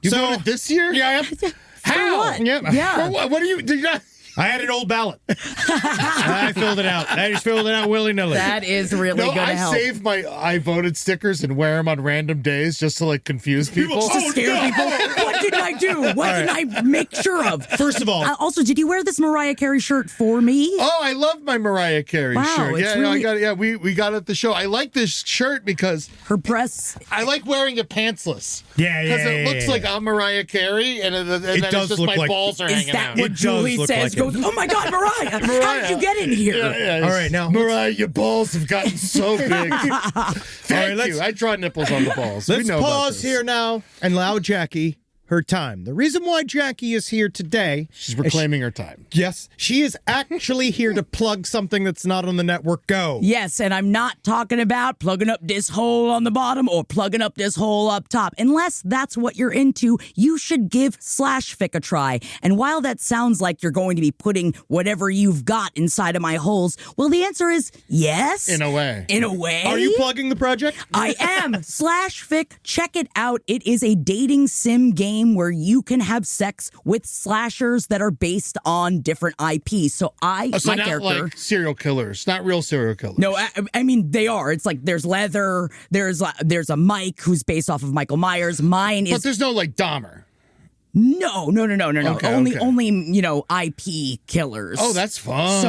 You voted this year? Yeah. For How? what? Yeah. Yeah. What are you? Did you not? I had an old ballot. I filled it out. I just filled it out willy-nilly. That is really No, going to I help. save my I voted stickers and wear them on random days just to like confuse people. Just to scare people. What did I do? What did I make sure of? First of all, Also, did you wear this Mariah Carey shirt for me? Oh, I love my Mariah Carey Wow, shirt. it's Yeah, no, I really- got it. Yeah, we got it at the show. I like this shirt because Her breasts. I like wearing it pantsless. Yeah, Because it yeah, looks yeah. like I'm Mariah Carey, and then It it's does just look my like- balls are Is hanging that out. what It does Julie look says? like it. Goes, oh my God, Mariah, how did you get in here? Yeah, All right, now- Mariah, your balls have gotten so big. Thank let's- you. I draw nipples on the balls. We let's know about pause this. here now and allow Jackie her time. The reason why Jackie is here today, She's reclaiming her time. yes, she is actually here to plug something that's not on the network. Go. Yes, and I'm not talking about plugging up this hole on the bottom or plugging up this hole up top. Unless that's what you're into, you should give /fic a try. And while that sounds like you're going to be putting whatever you've got inside of my holes, well, the answer is yes. In a way. In a way. Are you plugging the project? I am. /fic. Check it out. It is a dating sim game where you can have sex with slashers that are based on different IPs. So So my not character. like serial killers, not real serial killers. No, I mean they are. It's like there's Leather, there's a Mike who's based off of Michael Myers. Mine But is there's no like Dahmer. no. Okay, only okay. IP killers. Oh, that's fun.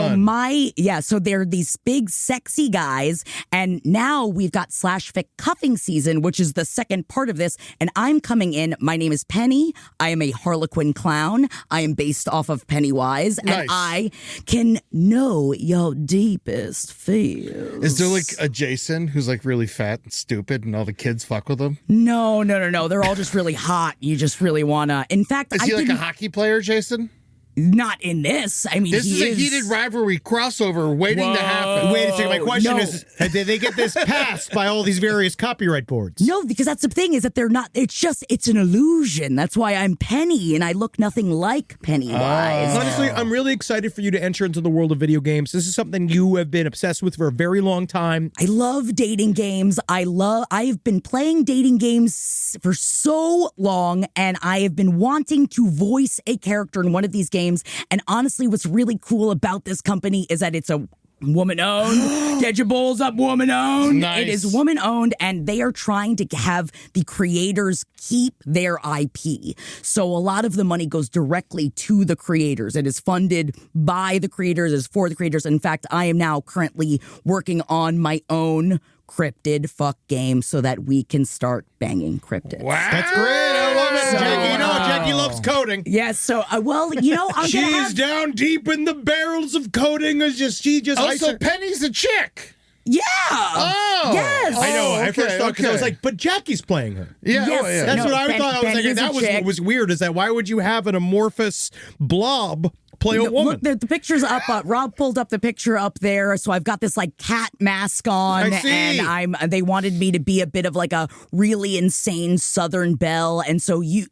So they're these big sexy guys, and now we've got /fic cuffing season, which is the second part of this, and I'm coming in. My name is Penny. I am a Harlequin clown. I am based off of Pennywise, and Nice. I can know your deepest fears. Is there like a Jason who's like really fat and stupid and all the kids fuck with him? No. They're all just really hot. You just really wanna. In fact, Is I he like a didn't- hockey player, Jason? not in this. I mean, This he is a heated rivalry crossover waiting to happen. Wait a second. My question no. is, did they get this passed by all these various copyright boards? No, because that's the thing is that they're not. It's an illusion. That's why I'm Penny, and I look nothing like Pennywise. Honestly, I'm really excited for you to enter into the world of video games. This is something you have been obsessed with for a very long time. I love dating games. I've been playing dating games for so long, and I have been wanting to voice a character in one of these games. And honestly, what's really cool about this company is that it's a woman-owned. Get your balls up, woman-owned. Nice. It is woman-owned, and they are trying to have the creators keep their IP. So a lot of the money goes directly to the creators. It is funded by the creators, it's for the creators. In fact, I am now currently working on my own cryptid fuck game so that we can start banging cryptids. Wow. That's great. I love it, So, Jackie. You know, Jackie loves coding. Yes, so, I'm gonna She's have... down deep in the barrels of coding. She just Also, Penny's a chick. Yeah! Oh. Yes! I know. I okay, first thought because I was okay. like, but Jackie's playing her. Yeah, Yes. oh, yeah. That's No, what I Ben- thought. I was Ben like, is a that chick. was weird. Is that why would you have an amorphous blob play a woman? Look, the picture's up. Rob pulled up the picture up there, so I've got this like cat mask on, I see. and they wanted me to be a bit of like a really insane Southern belle, and so you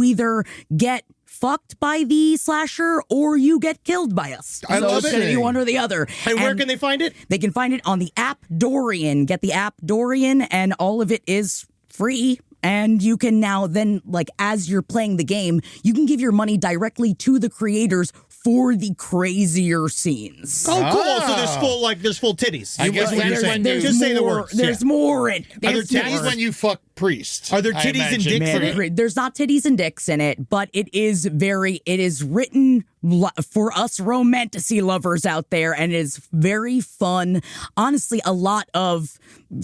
either get fucked by the slasher or you get killed by us. I so love it's it. gonna be one or the other. And where can they find it? They can find it on the app Dorian. Get the app Dorian, and all of it is free. And you can now then, like, as you're playing the game, you can give your money directly to the creators for the crazier scenes. Oh, cool. So there's full titties. I guess that's when you just say the more, words. There's more. There's That is more. when you fuck priest. Are there I titties and imagine. dicks in it? There's not titties and dicks in it, but it is written for us romantasy lovers out there, and it is very fun. Honestly, a lot of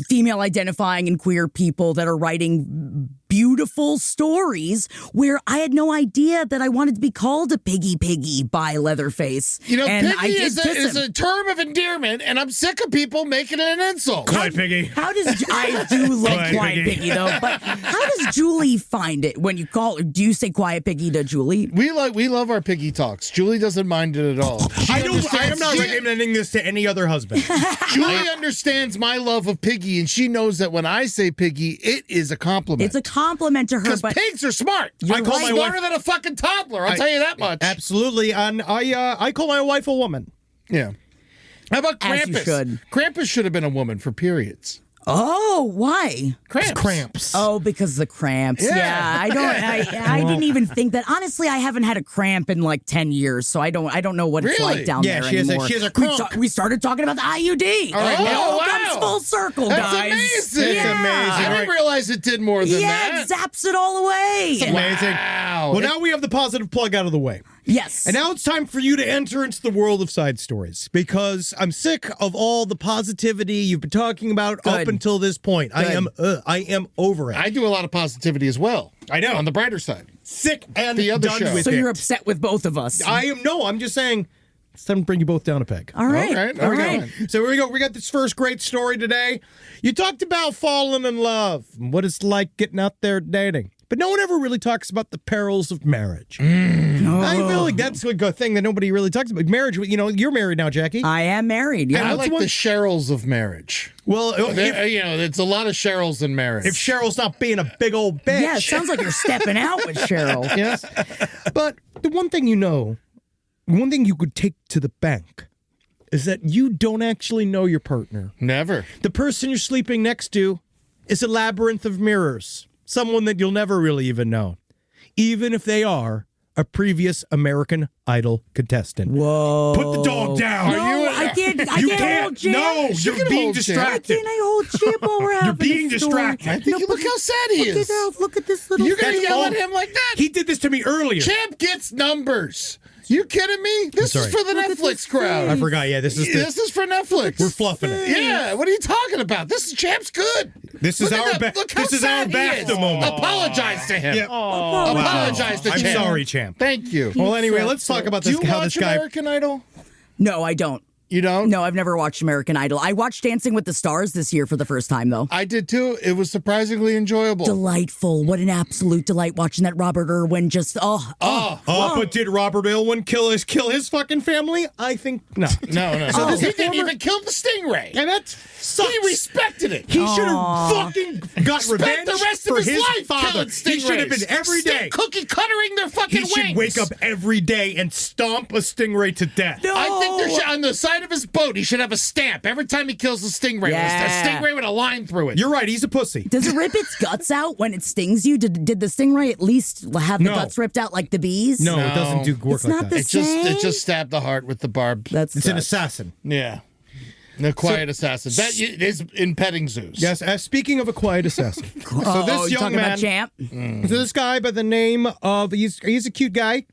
female identifying and queer people that are writing beautiful stories where I had no idea that I wanted to be called a piggy by Leatherface. You know, and piggy did is kiss him. a term of endearment, and I'm sick of people making it an insult. Quiet piggy. How does I do love Quiet Quiet Piggy. Piggy though? But how does Julie find it when you call? Do you say Quiet Piggy to Julie? We love our piggy talks. Julie doesn't mind it at all. I am not recommending this to any other husband. Julie understands my love of piggy, and she knows that when I say piggy, it is a compliment. It's a compliment to her, Because but pigs are smart. I call my Smarter wife. than a fucking toddler. I'll tell you that much. Absolutely, and I call my wife a woman. Yeah. How about As you Krampus? should. Krampus should have been a woman for periods. Oh, why? Cramps. Oh, because the cramps. Yeah. Yeah, I didn't even think that. Honestly, I haven't had a cramp in like 10 years, so I don't know what it's Really? like down Yeah, there she has a- anymore. she has a we, crunk. we started talking about the IUD. All right. It all Oh, comes wow. full circle, That's guys. amazing. Yeah. I didn't realize it did more than Yeah, that. it zaps it all away. Amazing. Wow. Well, now we have the positive plug out of the way. Yes. And now it's time for you to enter into the world of side stories because I'm sick of all the positivity you've been talking about up Good. until this point. I am over it. I do a lot of positivity as well. I know. On the brighter side. Sick and The other done show. with so it. you're upset with both of us. I'm just saying it's time to bring you both down a peg. all right. All right. All All right. right. So here we go. We got this first great story today. You talked about falling in love and what it's like getting out there dating. But no one ever really talks about the perils of marriage. I feel like that's a good thing that nobody really talks about. Marriage, you know, you're married now, Jackie. I am married. Yeah. I like the Cheryls of marriage. Well, It's a lot of Cheryls in marriage. if Cheryl's not being a big old bitch. Yeah, it sounds like you're stepping out with Cheryl. Yes. But the one thing one thing you could take to the bank is that you don't actually know your partner. Never. The person you're sleeping next to is a labyrinth of mirrors. Someone that you'll never really even know. Even if they are a previous American Idol contestant. Whoa. Put the dog down. No, I can't hold Jim. No, She you're can being hold Jim. Why distracted. can't I hold Jim while we're having being this story? distracted. I think look how sad he is. Look at this little You're going to thing. yell at him like that? He did this to me earlier. Champ gets numbers. You kidding me? This is sorry. for the Look at Netflix this crowd. I forgot. Yeah, this is This is for Netflix. we're fluffing it. Yeah, what are you talking about? This is Champ's good. This is Look at our that. Look how this is our sad he is. BAFTA moment. Apologize to him. Yeah. Apologize to I'm Champ. sorry, Champ. Thank you. Well, anyway, let's talk about Do this. you How watch this guy. American Idol? No, I don't. You don't? No, I've never watched American Idol. I watched Dancing with the Stars this year for the first time, though. I did too. It was surprisingly enjoyable. Delightful. What an absolute delight watching that Robert Irwin just, But did Robert Irwin kill his fucking family? I think not. No. So this he is didn't former- even kill the stingray. And that sucks. He respected it. He should have fucking got Spent revenge the rest for of his life father. killing stingrays. He should have been every day. Cookie cuttering their fucking He should wings. wake up every day and stomp a stingray to death. No. I think there should, on the side of his boat, he should have a stamp every time he kills a stingray. Yeah. A stingray with a line through it. You're right. He's a pussy. Does it rip its guts out when it stings you? Did the stingray at least have the No. guts ripped out like the bees? No, it doesn't do work It's like not that. the It just stabbed the heart with the barb. That's It's an assassin. Yeah. The quiet assassin. That is in petting zoos. Yes. Speaking of a quiet assassin, so this you're young talking man, about Champ? so this guy by the name of he's a cute guy.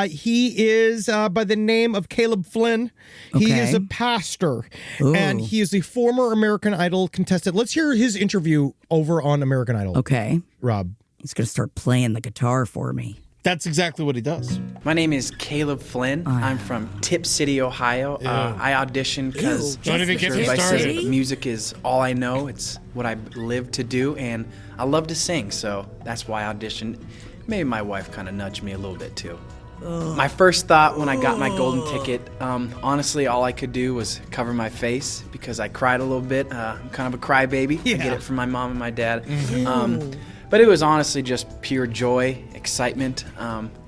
He is by the name of Caleb Flynn. He Okay. is a pastor, and he is a former American Idol contestant. Let's hear his interview over on American Idol. Okay. Rob. He's going to start playing the guitar for me. That's exactly what he does. My name is Caleb Flynn. I'm from Tip City, Ohio. I auditioned because Don't even get me everybody started. says music is all I know. It's what I live to do, and I love to sing, so that's why I auditioned. Maybe my wife kind of nudged me a little bit too. My first thought when I got my golden ticket, honestly, all I could do was cover my face because I cried a little bit. I'm kind of a crybaby. I get it from my mom and my dad. But it was honestly just pure joy, excitement.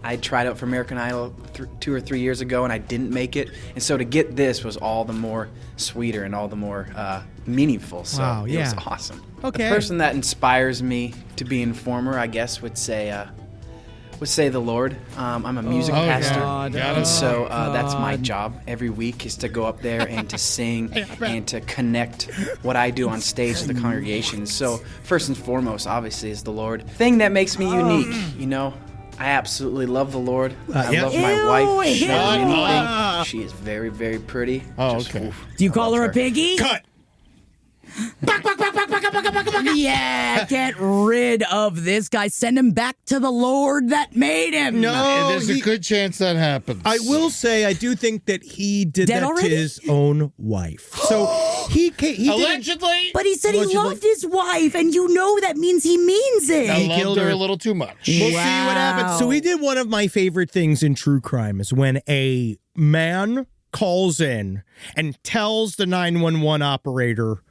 I tried out for American Idol 2 or 3 years ago, and I didn't make it. And so to get this was all the more sweeter and all the more meaningful. So Wow, it was yeah. awesome. Okay. The person that inspires me to be informer, I guess, would say the Lord. I'm a music pastor, and so that's my job every week is to go up there and to sing and to connect what I do on stage to the congregation. So first and foremost, obviously, is the Lord. Thing that makes me unique, you know. I absolutely love the Lord. I yeah. love my wife. She's Ew. anything. She is very, very pretty. Oh, Just, okay. oof, Do you I call love her a piggy? Cut. Yeah, get rid of this guy. Send him back to the Lord that made him. No. And there's he- a good chance that happens. I will say I do think that he did Dead that already? to his own wife. So he didn't- Allegedly. But he said he Allegedly. loved his wife, and you know that means he means it. I loved killed her her. a little too much. We'll see what happens. So he did one of my favorite things in true crime is when a man calls in and tells the 911 operator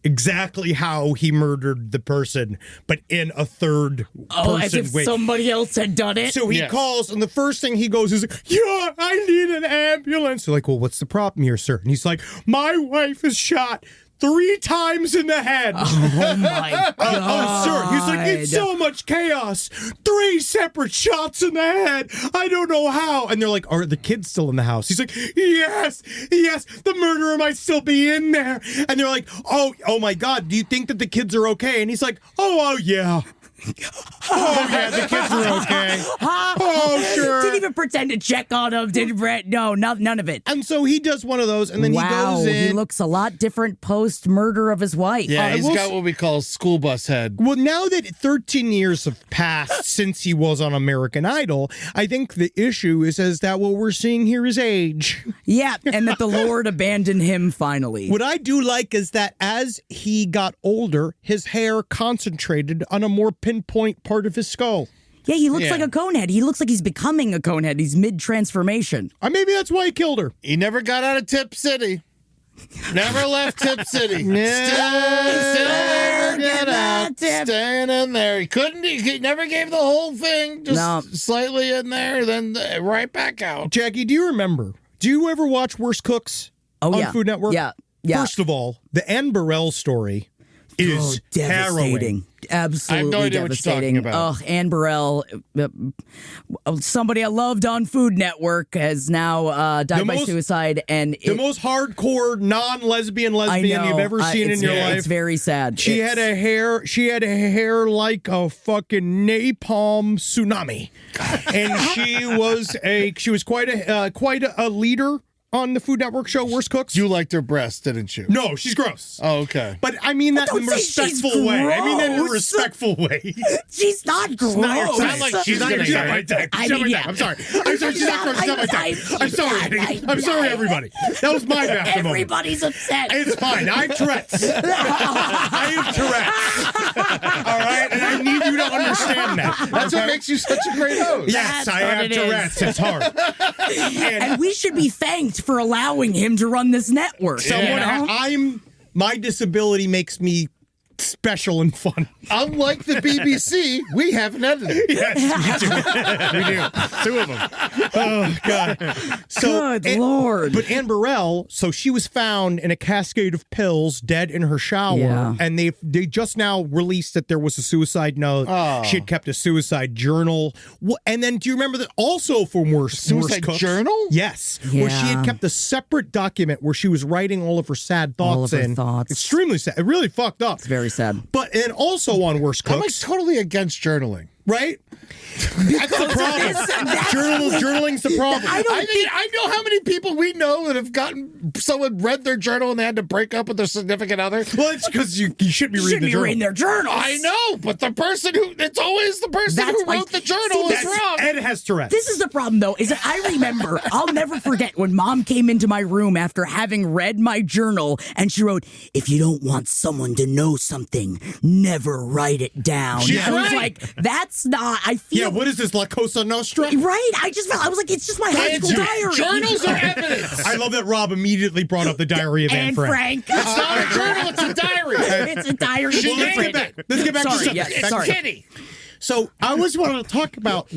exactly how he murdered the person, but in a third Oh, as person if way. somebody else had done it. So he Yes. calls, and the first thing he goes is, "Yeah, I need an ambulance." They're like, "Well, what's the problem here, sir?" And he's like, "My wife is shot 3 times in the head. Oh my god! Sir, he's like, it's so much chaos. 3 separate shots in the head. I don't know how. And they're like, are the kids still in the house? He's like, yes, the murderer might still be in there. And they're like, oh my God, do you think that the kids are okay? And he's like, oh yeah. Oh yeah, the kids are okay. Oh sure. Didn't even pretend to check on him. None of it. And so he does one of those, and then he goes in. He looks a lot different post murder of his wife. Yeah, he's got what we call school bus head. Well, now that 13 years have passed since he was on American Idol, I think the issue is that what we're seeing here is age. Yeah, and that the Lord abandoned him finally. What I do like is that as he got older, his hair concentrated on a more pinpoint part of his skull. Yeah, he looks like a conehead. He looks like he's becoming a conehead. He's mid-transformation. Or maybe that's why he killed her. He never got out of Tip City. Never left Tip City. Still there, get out, staying in there. He couldn't, he never gave the whole thing, just slightly in there, then right back out. Jackie, do you remember? Do you ever watch Worst Cooks on Food Network? Yeah. First of all, the Anne Burrell story is devastating. harrowing. Absolutely I have no idea devastating. what you're talking about. Anne Burrell, somebody I loved on Food Network, has now died by suicide. And the most hardcore non-lesbian lesbian you've ever seen in your life. It's very sad. She had a hair like a fucking napalm tsunami, and she was quite a leader on the Food Network show Worst Cooks. You liked her breasts, didn't you? No, she's gross. Oh, okay. But I mean that in a respectful way. I mean that in a respectful way. She's not gross. It's not like she's not my type. I'm sorry. She's not gross. She's not my type. I'm sorry. I'm sorry, everybody. That was my bad moment. Everybody's upset. It's fine. I have Tourette's. I have Tourette's. All right? And I need you to understand that. That's what makes you such a great host. Yes, I have Tourette's. It's hard. And we should be thanked for allowing him to run this network. My disability makes me special and fun. Unlike the BBC, we have an editor. Yes, we do. 2 of them. Oh, God. Good Lord. But Anne Burrell, so she was found in a cascade of pills, dead in her shower. Yeah. And they just now released that there was a suicide note. Oh. She had kept a suicide journal. And then do you remember that also from Worst Cooks? Journal? Yes. Where she had kept a separate document where she was writing all of her sad thoughts All of her thoughts. Extremely sad. It really fucked up. It's very sad. But and also on Worst Cooks. I'm like totally against journaling. Right? That's the problem. Journaling's the problem. I know how many people we know that have gotten someone read their journal and they had to break up with their significant other. Well, it's because you shouldn't be reading their journals. I know, but it's always the person who wrote the journal is wrong. Ed has Tourette's. This is the problem, though, is that I remember, I'll never forget when Mom came into my room after having read my journal, and she wrote, if you don't want someone to know something, never write it down. She's I was right. like, that's not, I feel... Yeah, what is this, La Cosa Nostra? Right, I was like, it's just my high school diary. Journals are evidence. I love that Rob immediately brought up the diary of Anne Frank. It's not a journal, it's a diary. It's a diary. Well, let's get back to something. It's Kitty. So I always wanted to talk about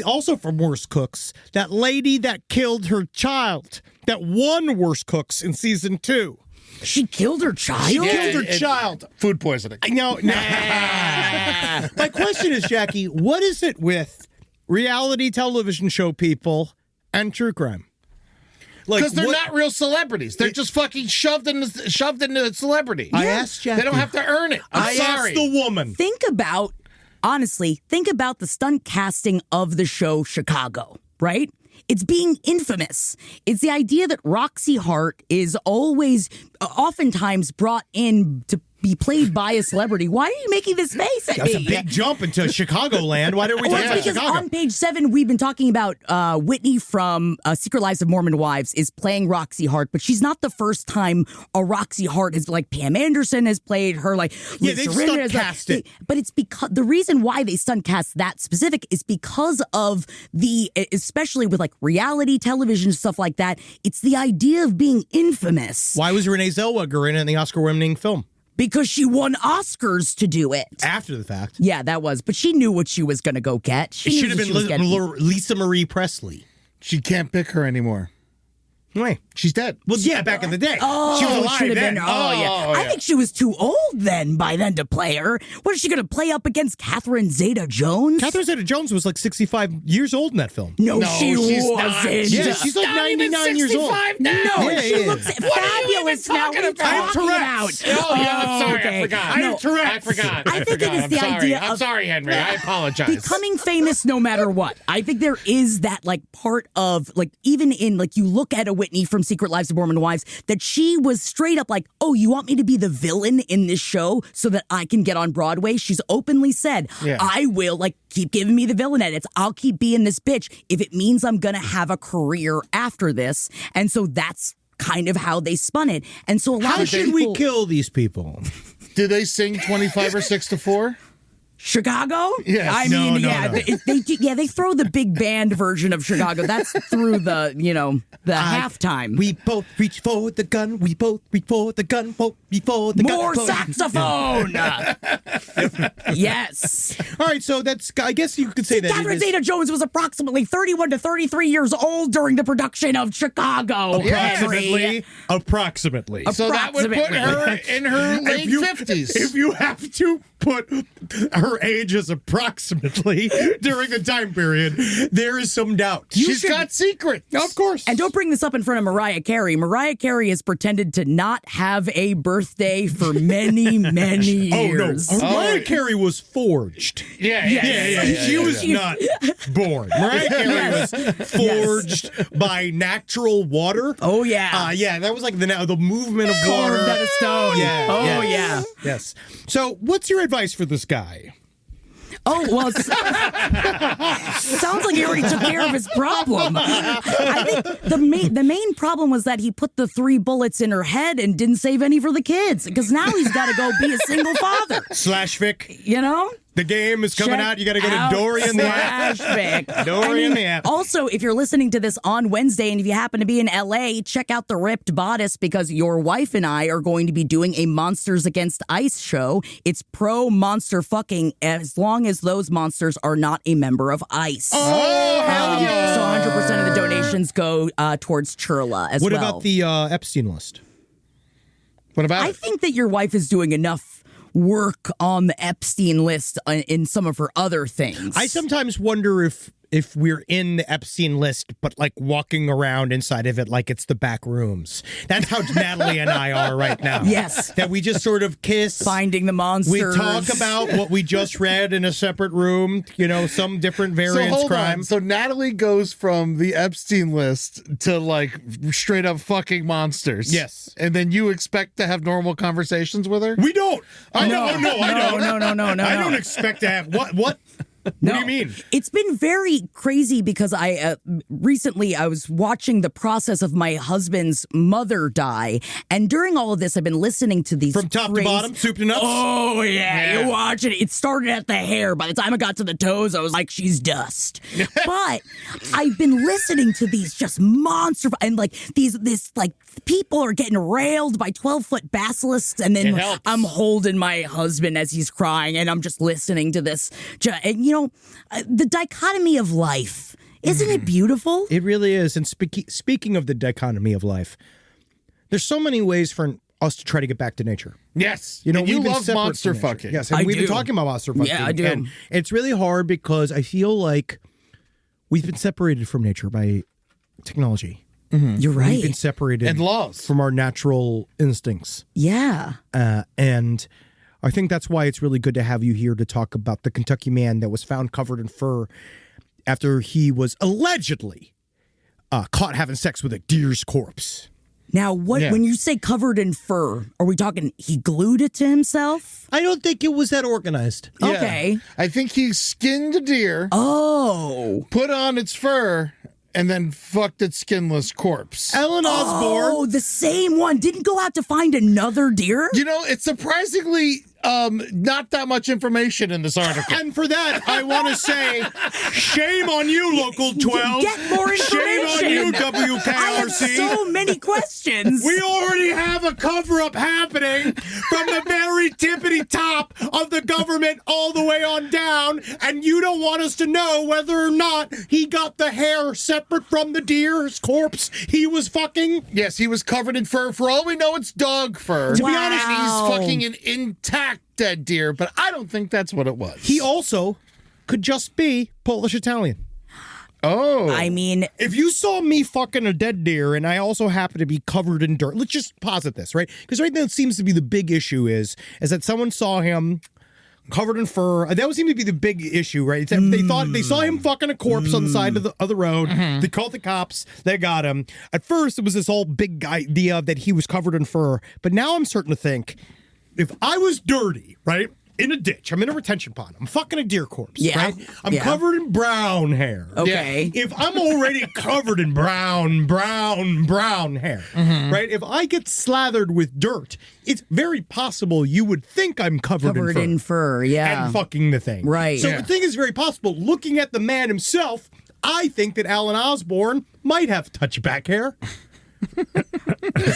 also from Worst Cooks, that lady that killed her child, that won Worst Cooks in season 2. She killed her child? She killed her child. Food poisoning. No. My question is, Jackie, what is it with reality television show people and true crime? Because they're not real celebrities. They're just fucking shoved into celebrity. I asked Jackie. They don't have to earn it. I'm sorry. Asked the woman. Think about the stunt casting of the show Chicago, right? It's being infamous. It's the idea that Roxy Hart is oftentimes brought in to be played by a celebrity. Why are you making this face at me? That's a big jump into Chicagoland. Why didn't we talk about because Chicago? on page 7, we've been talking about Whitney from Secret Lives of Mormon Wives is playing Roxy Hart, but she's not the first time a Roxy Hart is like Pam Anderson has played her. Like they stunt cast it. But it's because the reason why they stunt cast that specific is because of especially with like reality television stuff like that. It's the idea of being infamous. Why was Renee Zellweger in the Oscar-winning film? Because she won Oscars to do it. After the fact. Yeah, that was. But she knew what she was going to go get. It should have been Lisa Marie Presley. She can't pick her anymore. Wait. She's dead. Well, yeah, back in the day. Oh, she was alive should have then. been. Oh, yeah. I think she was too old by then to play her. What is she going to play up against Catherine Zeta-Jones? Catherine Zeta-Jones was like 65 years old in that film. No, she's wasn't. Yeah, she's like 99 years old. No, Yeah, she yeah. looks fabulous now. What are you talking about? Oh, yeah, I'm sorry. okay. I forgot. No, I forgot. I think it is the idea I'm of sorry, Henry. I apologize. becoming famous no matter what. I think there is that like part of like even in like you look at a Whitney from Secret Lives of Mormon Wives that she was straight up like, oh, you want me to be the villain in this show so that I can get on Broadway? She's openly said, I will like keep giving me the villain edits. I'll keep being this bitch if it means I'm gonna have a career after this. And so that's kind of how they spun it. And so a lot How of should we kill these people? Did they sing 25 or 6 to 4? Chicago? Yes. I mean, No. they throw the big band version of Chicago. That's through the halftime. We both reach for the gun. We both reach for the gun. Both before the gun. More saxophone. Yes. All right, so that's. I guess you could say that. Catherine Zeta-Jones was approximately 31 to 33 years old during the production of Chicago. Approximately. So that would put her in her late 50s. If you have to put her age as approximately during the time period, there is some doubt. She's got secrets. Of course. And don't bring this up in front of Mariah Carey. Mariah Carey has pretended to not have a birthday for many, many years. Oh, no. Mariah Carey was forged. Yeah. She was not born. Mariah Carey was forged by natural water. Oh, yeah. That was like the movement of water. Carved out of stone. Yeah. Oh, yes. yeah. Yes. So, what's your advice for this guy? Oh, well, sounds like he already took care of his problem. I think the main problem was that he put the 3 bullets in her head and didn't save any for the kids, because now he's got to go be a single father. /Vic. You know? The game is coming out. You got to go to Dory in the app. Vic. Dory in the app. Also, if you're listening to this on Wednesday and if you happen to be in LA, check out the Ripped Bodice, because your wife and I are going to be doing a Monsters Against Ice show. It's pro monster fucking as long as those monsters are not a member of ICE. Oh, hell yeah. So 100% of the donations go towards Churla as What well. about the Epstein list? What about I think that your wife is doing enough work on the Epstein list in some of her other things. I sometimes wonder if we're in the Epstein list, but like walking around inside of it like it's the back rooms. That's how Natalie and I are right now. Yes. That we just sort of kiss. Finding the monsters. We talk about what we just read in a separate room, some different variance hold crime. on. So Natalie goes from the Epstein list to like straight up fucking monsters. Yes. And then you expect to have normal conversations with her? We don't. I No, don't. I don't. No. I don't expect to have what? What do you mean? It's been very crazy because I recently I was watching the process of my husband's mother die, and during all of this, I've been listening to these From top to bottom, soup to nuts. Oh yeah, you watch it. It started at the hair. By the time it got to the toes, I was like, she's dust. But I've been listening to these just monster and like this like people are getting railed by 12-foot basilisks, and then I'm holding my husband as he's crying, and I'm just listening to this. And the dichotomy of life. Isn't it beautiful? It really is. And speaking of the dichotomy of life, there's so many ways for us to try to get back to nature. Yes. You we've been love monster fucking. Yes, and we've been talking about monster fucking. Yeah, I do. And it's really hard because I feel like we've been separated from nature by technology. Mm-hmm. You're right. We've been separated and laws from our natural instincts. Yeah. And I think that's why it's really good to have you here to talk about the Kentucky man that was found covered in fur after he was allegedly caught having sex with a deer's corpse. Now, when you say covered in fur, are we talking he glued it to himself? I don't think it was that organized. Yeah. Okay. I think he skinned a deer. Oh. Put on its fur. And then fucked its skinless corpse. Ellen Osborne. Oh, the same one. Didn't go out to find another deer? It's surprisingly not that much information in this article. And for that, I want to say, shame on you, Local 12. Get more information. Shame on you, WKRC. I have so many questions. We already have a cover-up happening from the very tippity top of the government all the way on down, and you don't want us to know whether or not he got the hair separate from the deer's corpse he was fucking. Yes, he was covered in fur. For all we know, it's dog fur. To be honest, and he's fucking an intact dead deer, but I don't think that's what it was. He also could just be Polish-Italian. Oh. I mean, if you saw me fucking a dead deer and I also happen to be covered in dirt, let's just posit this, right? Because right now it seems to be the big issue is that someone saw him covered in fur. That would seem to be the big issue, right? It's that they thought they saw him fucking a corpse on the side of the road. They called the cops. They got him. At first, it was this whole big idea that he was covered in fur. But now I'm starting to think, if I was dirty, right? In a ditch, I'm in a retention pond. I'm fucking a deer corpse, right? I'm covered in brown hair. Okay. If I'm already covered in brown hair, right? If I get slathered with dirt, it's very possible you would think I'm covered in fur. Yeah. And fucking the thing. Right. So the thing is very possible. Looking at the man himself, I think that Alan Osborne might have touchback hair.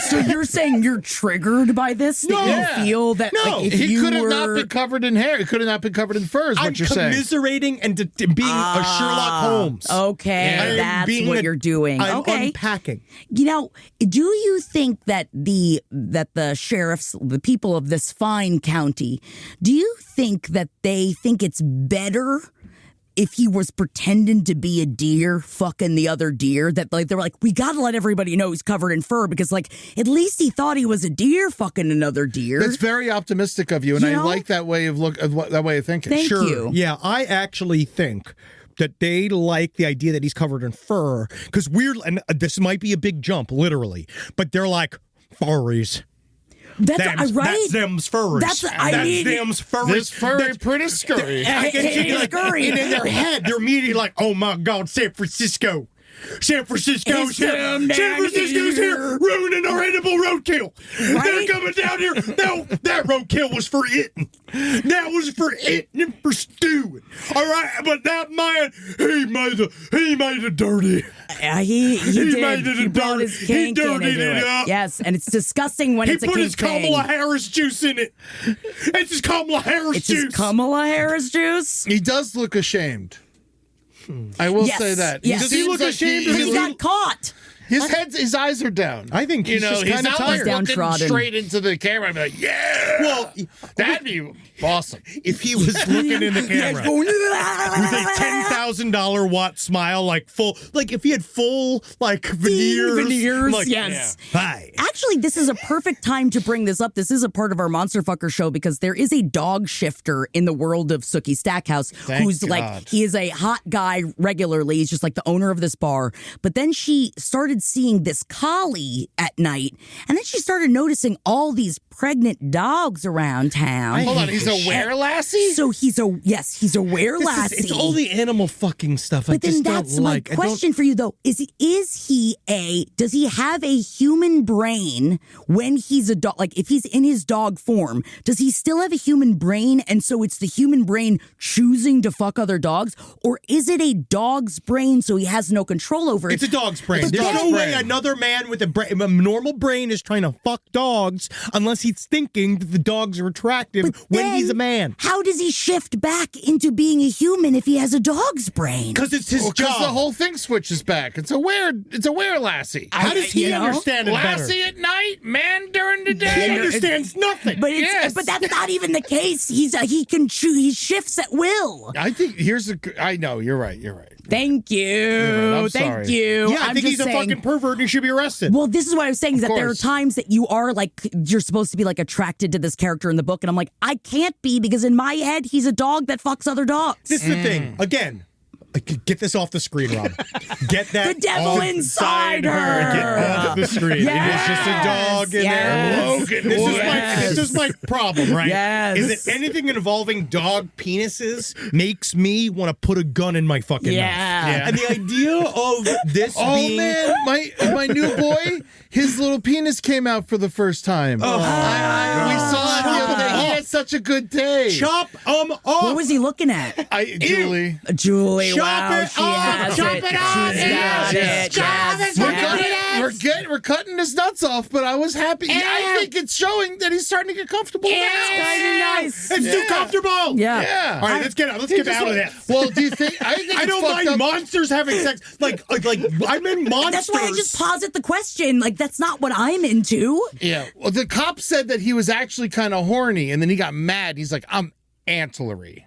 So you're saying you're triggered by this? That you feel that like, if he you could have were... not been covered in hair. He could have not been covered in fur, is what you're saying. I'm commiserating and being a Sherlock Holmes. Okay, that's what you're doing. I'm okay. unpacking. You know, do you think that the sheriffs, the people of this fine county, do you think that they think it's better if he was pretending to be a deer fucking the other deer, that like they were like, we gotta let everybody know he's covered in fur because like at least he thought he was a deer fucking another deer? That's very optimistic of you, and I like that way of that way of thinking. Thank you. Yeah, I actually think that they like the idea that he's covered in fur because and this might be a big jump, literally, but they're like furries. That's right. That's them's furries. That's them's furries. This furry pretty scurry. And in their head, they're immediately like, "Oh my God, San Francisco." San Francisco's here. San Francisco's here, ruining our edible roadkill. Right? They're coming down here. No, that roadkill was for eating. That was for eating and for stewing. All right, but that man, he made it dirty. He did. made it He brought dirty. his kink He dirtied into it it. up. Yes, and it's disgusting when He it's a put kink his Kamala Harris juice in it. It's his Kamala Harris juice. His Kamala Harris juice. He does look ashamed. I will say that. Yes. Does he look ashamed? Because he got caught. His eyes are down. I think he's just he's kind of not tired. like looking Downtrodden. straight into the camera and be like, yeah. Well, that'd be awesome. if he was looking in the camera with a $10,000 watt smile, like if he had full veneers, like, yes. yeah. Hi. Actually, this is a perfect time to bring this up. This is a part of our Monster Fucker show because there is a dog shifter in the world of Sookie Stackhouse who's like, he is a hot guy regularly. He's just like the owner of this bar. But then she started seeing this collie at night, and then she started noticing all these pregnant dogs around town. Hold on, he's a were-lassie? So he's a were-lassie. It's all the animal fucking stuff. But then that's my question for you, though. Does he have a human brain when he's a dog? Like, if he's in his dog form, does he still have a human brain? And so it's the human brain choosing to fuck other dogs? Or is it a dog's brain so he has no control over it? It's a dog's brain. But There's then- no way another man with a normal brain is trying to fuck dogs unless he's thinking that the dogs are attractive when he's a man. How does he shift back into being a human if he has a dog's brain? Because it's his Because job. the whole thing switches back. It's a were-lassie. How does he understand it better? Lassie at night, man during the He day. understands nothing. But but that's not even the case. He can choose. He shifts at will. I think I know, you're right. Thank you. I'm Thank sorry. you. Yeah, I I'm think just he's a saying- fucking pervert and he should be arrested. Well, this is what I was saying, is that there are course. times that you are like, you're supposed to be like attracted to this character in the book. And I'm like, I can't be, because in my head, he's a dog that fucks other dogs. This is the thing. Again, get this off the screen, Rob. Get that The devil off inside her. Get off the screen. Yes. It is just a dog in Yes. there. This is my problem, right? Yes. Is that anything involving dog penises makes me want to put a gun in my fucking Yeah. mouth. And the idea of this being... man, my new boy, his little penis came out for the first time. We saw it the other day. He has such a good day. Chop them off. What was he looking at? Julie. Julie, Chop wow, it she off. has Chop it. it off. She's got it. Yes. We're cutting his nuts off, but I was happy. I think it's showing that he's starting to get comfortable now. Kind of nice. It's too comfortable. Yeah. All right, let's get out of this. Well, do you think? I think I it's don't fucked mind up. monsters having sex. Like I'm in monsters. That's why I just posit the question. Like, that's not what I'm into. Yeah. Well, the cop said that he was actually kind of horny, and then he got mad. He's like, I'm ancillary.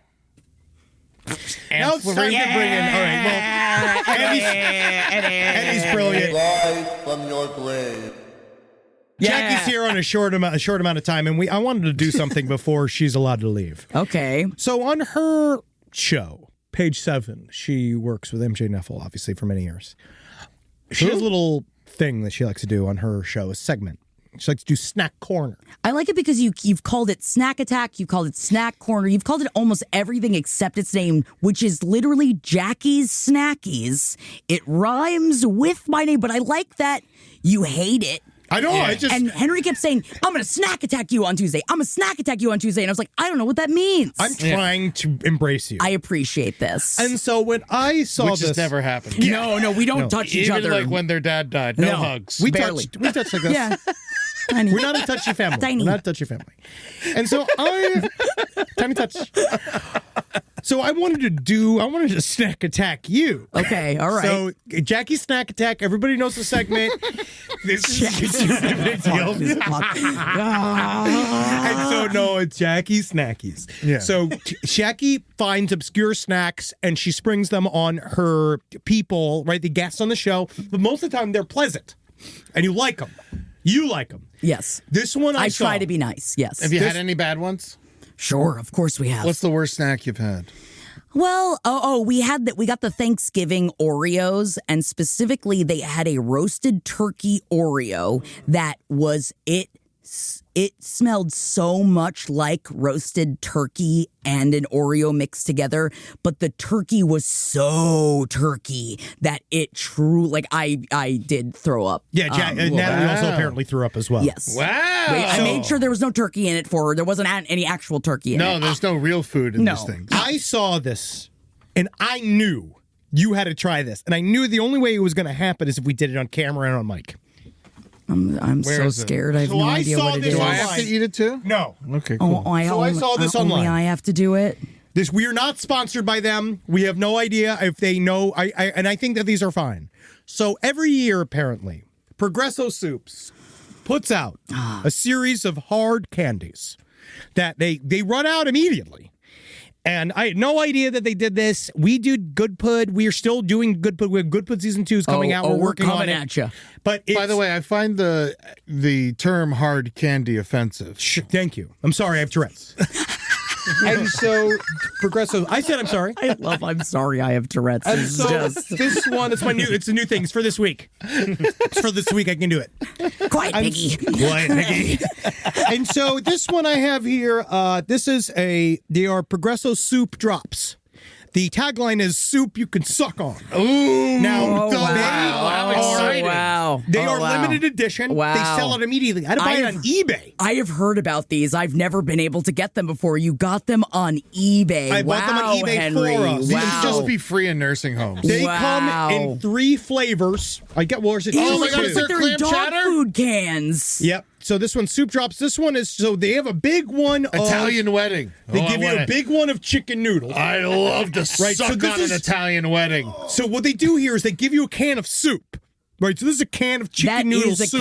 Now it's time to bring in. All right, well, Eddie's brilliant. Rise from your grave. Jackie's here on a short amount of time, and I wanted to do something before she's allowed to leave. Okay. So on her show, Page 7, she works with MJ Neffel, obviously, for many years. She has a little thing that she likes to do on her show, a segment. She likes to do Snack Corner. I like it because you've called it Snack Attack, you've called it Snack Corner, you've called it almost everything except its name, which is literally Jackie's Snackies. It rhymes with my name, but I like that you hate it. I know. Yeah. And Henry kept saying, I'm going to snack attack you on Tuesday. I'm going to snack attack you on Tuesday. And I was like, I don't know what that means. I'm trying to embrace you. I appreciate this. And so when I saw Which this... has never happened. No, we don't touch each Even other. like when their dad died. No hugs. We Barely. touched like this. Yeah. Tiny. We're not a touchy family. Tiny. We're not a touchy family. And so tiny touch. So I wanted to snack attack you. Okay, all right. So Jackie Snack Attack, everybody knows the segment. This is a big deal. And so no, it's Jackie Snackies. Yeah. So Jackie finds obscure snacks and she springs them on her people, right? The guests on the show, but most of the time they're pleasant. And you like them. You like them. Yes. This one I try saw. to be nice. Yes. Have you had any bad ones? Sure, of course we have. What's the worst snack you've had? Well, we got the Thanksgiving Oreos, and specifically they had a roasted turkey Oreo that was it smelled so much like roasted turkey and an Oreo mixed together, but the turkey was so turkey that it I did throw up. Yeah, Natalie also apparently threw up as well. Yes. Wow. I made sure there was no turkey in it for her. There wasn't any actual turkey in it. No, there's no real food in these things. I saw this and I knew you had to try this. And I knew the only way it was going to happen is if we did it on camera and on mic. I'm so scared. I have no idea what it is. Do I have to eat it too? No. Okay, cool. I saw this only online. I have to do it. We are not sponsored by them. We have no idea if they know. I think that these are fine. So every year, apparently, Progresso Soups puts out a series of hard candies that they run out immediately. And I had no idea that they did this. We do Good Pud. We are still doing Good Pud. Good Pud Season 2 is coming out. We're working on it. At you. But by the way, I find the term hard candy offensive. Thank you. I'm sorry. I have Tourette's. And so, Progresso. I said I'm sorry. I'm sorry. I have Tourette's. And so this one, it's a new thing. It's for this week. It's for this week. I can do it. Quiet piggy. Quiet piggy. And so this one I have here, they are Progresso Soup Drops. The tagline is soup you can suck on. Ooh. Now, wow. They are limited edition. Wow. They sell it immediately. I had to buy it on eBay. I have heard about these. I've never been able to get them before. You got them on eBay. I bought them on eBay Henry. for us. These Wow. should just be free in nursing homes. They come in 3 flavors. Oh my God, is there They're clam in dog chowder? food cans. Yep. So this one's Soup Drops. This one is, so they have a big one of Italian wedding. They give you a big one of chicken noodles. I love to suck so this on is- an Italian wedding. So what they do here is they give you a can of soup. Right, so this is a can of chicken noodle soup. So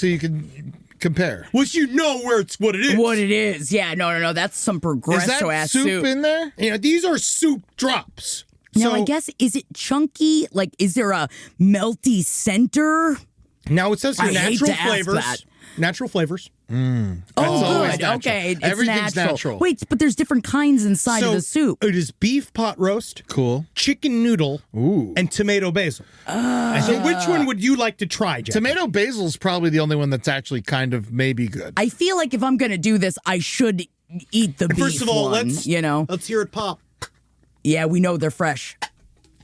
you can compare. Well, you know what it is. What it is. Yeah, no. That's some Progresso ass soup in there? Yeah, these are soup drops. Now, So- I guess, is it chunky? Like, is there a melty center? Now it says here I hate natural to ask flavors. that. Natural flavors. Oh, always good. natural. Okay, it's Everything's natural. Wait, but there's different kinds inside So of the soup. it is beef pot roast, Cool. chicken noodle, and tomato basil. So which one would you like to try, Jack? Tomato basil is probably the only one that's actually kind of maybe good. I feel like if I'm going to do this, I should eat the beef First of all, one, let's hear it pop. Yeah, we know they're fresh.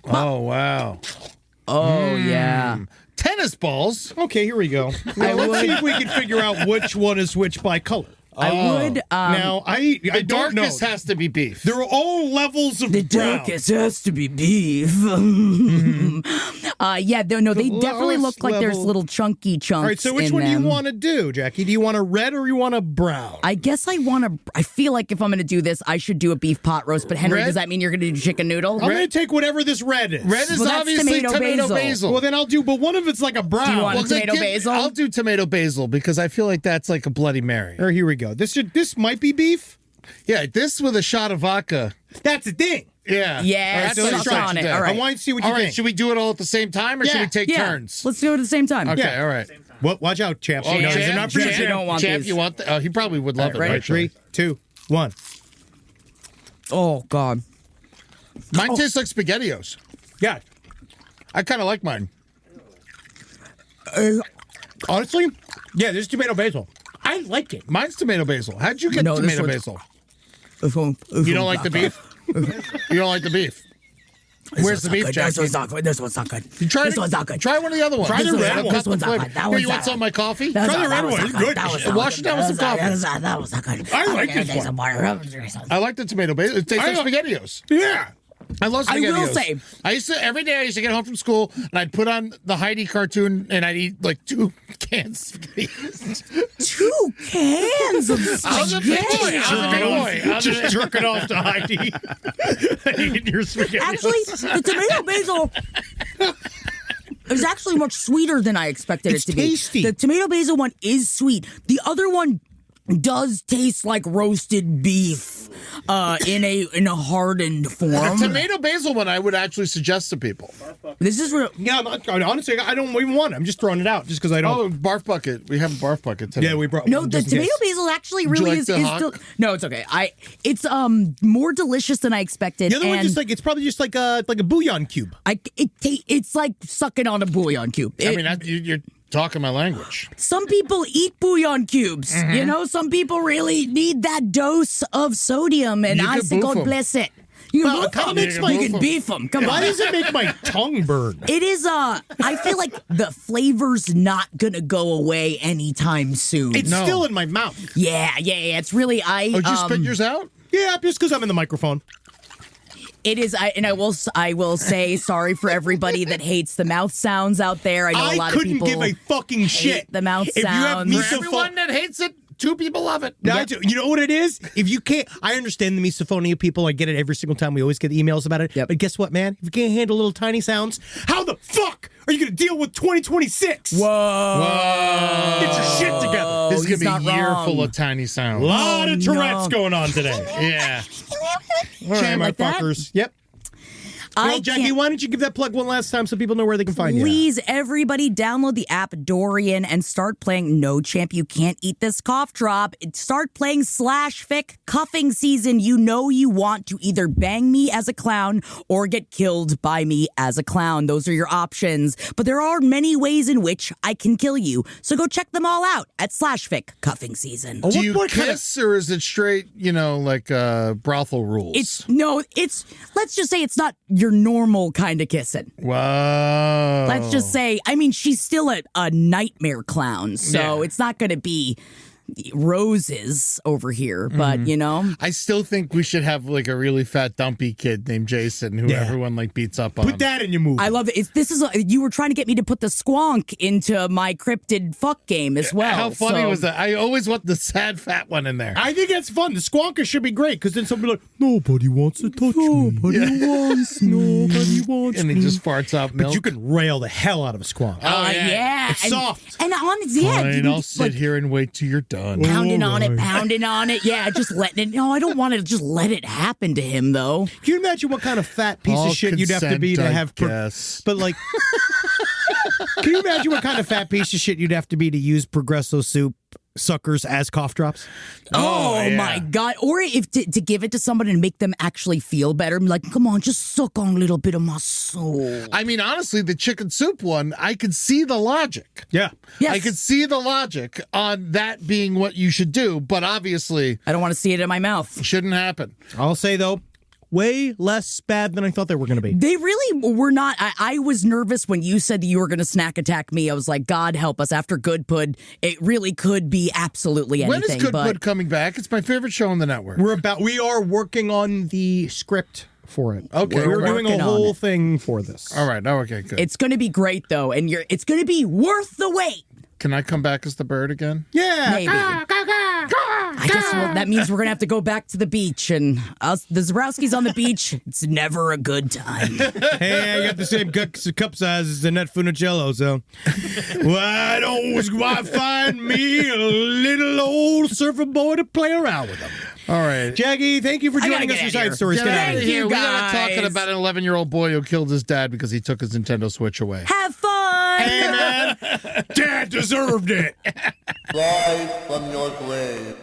Oh, wow. Oh, yeah. Tennis balls. Okay, here we go. Now, let's see if we can figure out which one is which by color. I would. Now, I The don't know. darkest has to be beef. There are all levels of The brown. darkest has to be beef. Yeah, no, they definitely lowest look like there's level. little chunky chunks. All right, so which in one do you them. want to do, Jackie? Do you want a red or you want a brown? I guess I want to. I feel like if I'm going to do this, I should do a beef pot roast. But Henry, Red? does that mean you're going to do chicken noodle? I'm going to take whatever this red is. Red is Well, that's obviously tomato tomato basil. basil. Well, then I'll do, but one of it's like a brown. Do you want Well, tomato basil? I'll do tomato basil because I feel like that's like a Bloody Mary. Or here we go. This might be beef. Yeah, this with a shot of vodka. That's the thing. Yeah. Yeah, All right, so so suck try on it. today. All right. I want to see what you All right, think. should we do it all at the same time or should Yeah. we take Yeah, turns? let's do it at the same time. Okay, Yeah. all right. Well, watch out, champ. Oh, She knows Champ, enough for you, Champ, You don't want Champ, these. you want he probably would love it. All right, actually. 3, 2, 1. Oh God. Mine tastes like SpaghettiOs. Yeah. I kind of like mine. Honestly, yeah, this is tomato basil. I like it. Mine's tomato basil. How'd you get No, this tomato one's- basil? You don't like the beef? You don't like the beef? Where's the beef, This Jackie? one's not good. This one's not good. You try This to- one's not good. Try one of the other ones. Try the red one. This one's not good. That Here, one's you want not some of my coffee? Try the red one. It's good. Wash it down with some coffee. That was not good. I like this one. I like the tomato basil. It tastes I like like- SpaghettiOs. Yeah. I love I SpaghettiOs. will say- I used to every day. I used to get home from school and I'd put on the Heidi cartoon and I'd eat like 2 cans of SpaghettiOs. 2 cans of I was a big boy. spaghetti. I was a big boy. I was a- Just jerking off to Heidi. Eating your spaghetti. Actually, the tomato basil is actually much sweeter than I expected It's it to be. tasty. The tomato basil one is sweet. The other one does taste like roasted beef in a hardened The form. tomato basil one I would actually suggest to people. This is real. Yeah, honestly, I don't even want it. I'm just throwing it out just because I don't. Oh, barf bucket. We have a barf bucket today. Yeah, we brought. No, the just in tomato case. basil actually Would you really like the hawk? no, it's okay. It's more delicious than I expected. The other one and just like it's probably just like a bouillon cube. it's like sucking on a bouillon cube. I mean, you're talking my language. Some people eat bouillon cubes. Mm-hmm. You know, some people really need that dose of sodium, and You I can say, boof God 'em. bless it. You can Well, it boof kinda 'em. makes You my- can beef them. Come Why on. does it make my tongue burn? It is, I feel like the flavor's not gonna go away anytime soon. It's No. still in my mouth. yeah. It's really, Oh, did you spit yours out? Yeah, just because I'm in the microphone. it is, I will say sorry for everybody that hates the mouth sounds out there. I know a I lot of couldn't people give a fucking shit. hate the mouth If you have sounds. miso- For everyone that hates it, 2 people love it. No, you know what it is? If you can't, I understand the misophonia people. I get it every single time. We always get emails about it. Yep. But guess what, man? If you can't handle little tiny sounds, how the fuck are you going to deal with 2026? Whoa. Get your shit together. This is he's going to be not a year wrong. full of tiny sounds. A lot of Tourette's no. going on today. Yeah. All right, my like that? fuckers. Yep. Well, Jackie, can't- why don't you give that plug one last time so people know where they can find you? Please, everybody, download the app Dorian and start playing No Champ, You Can't Eat This Cough Drop. Start playing /fic cuffing season. You know you want to either bang me as a clown or get killed by me as a clown. Those are your options. But there are many ways in which I can kill you. So go check them all out at /fic cuffing season. Do you what kind of- kiss or is it straight, like brothel rules? It's let's just say it's not your normal kind of kissing. Wow. Let's just say, I mean, she's still a nightmare clown, so Yeah. it's not going to be roses over here, but I still think we should have like a really fat dumpy kid named Jason who Yeah. everyone like beats up on. Put that in your movie. I love it. You were trying to get me to put the squonk into my cryptid fuck game as well. How funny so- was that? I always want the sad fat one in there. I think that's fun. The squonker should be great because then somebody like, nobody wants to touch me. Nobody wants me. Nobody wants And me. he just farts out milk. But you can rail the hell out of a squonk. Yeah. It's and, soft. And honestly, yeah, Fine, dude, I'll sit like, here and wait till you're done. pounding on it, Alright. pounding on it. Yeah, just letting it. No, I don't want to just let it happen to him, though. Can you imagine what kind of fat piece All of shit you'd have to be to consent, I have? guess. But like, can you imagine what kind of fat piece of shit you'd have to be to use Progresso soup suckers as cough drops? Oh, yeah. my God. Or if to give it to somebody and make them actually feel better. I'm like, come on, just suck on a little bit of my soul. I mean, honestly, the chicken soup one, I could see the logic. Yeah. Yes. I could see the logic on that being what you should do, but obviously I don't want to see it in my mouth. it shouldn't happen. I'll say though, way less bad than I thought they were going to be. They really were not. I was nervous when you said that you were going to snack attack me. I was like, God help us. After Good Pud, it really could be absolutely anything. When is Good Pud coming back? It's my favorite show on the network. We are working on the script for it. Okay, we're doing a whole thing for this. All right. Oh, okay, good. It's going to be great though, and it's going to be worth the wait. Can I come back as the bird again? Yeah. Maybe. I guess that means we're going to have to go back to the beach, and us, the Zebrowskis on the beach, it's never a good time. Hey, I got the same cup size as the net Funicello, so why don't find me a little old surfer boy to play around with them? All right. Jackie, thank you for joining us for Side Stories. Get out of here. you We got guys. talking about an 11-year-old boy who killed his dad because he took his Nintendo Switch away. Have fun! Hey, man. Dad deserved it. Rise from your grave.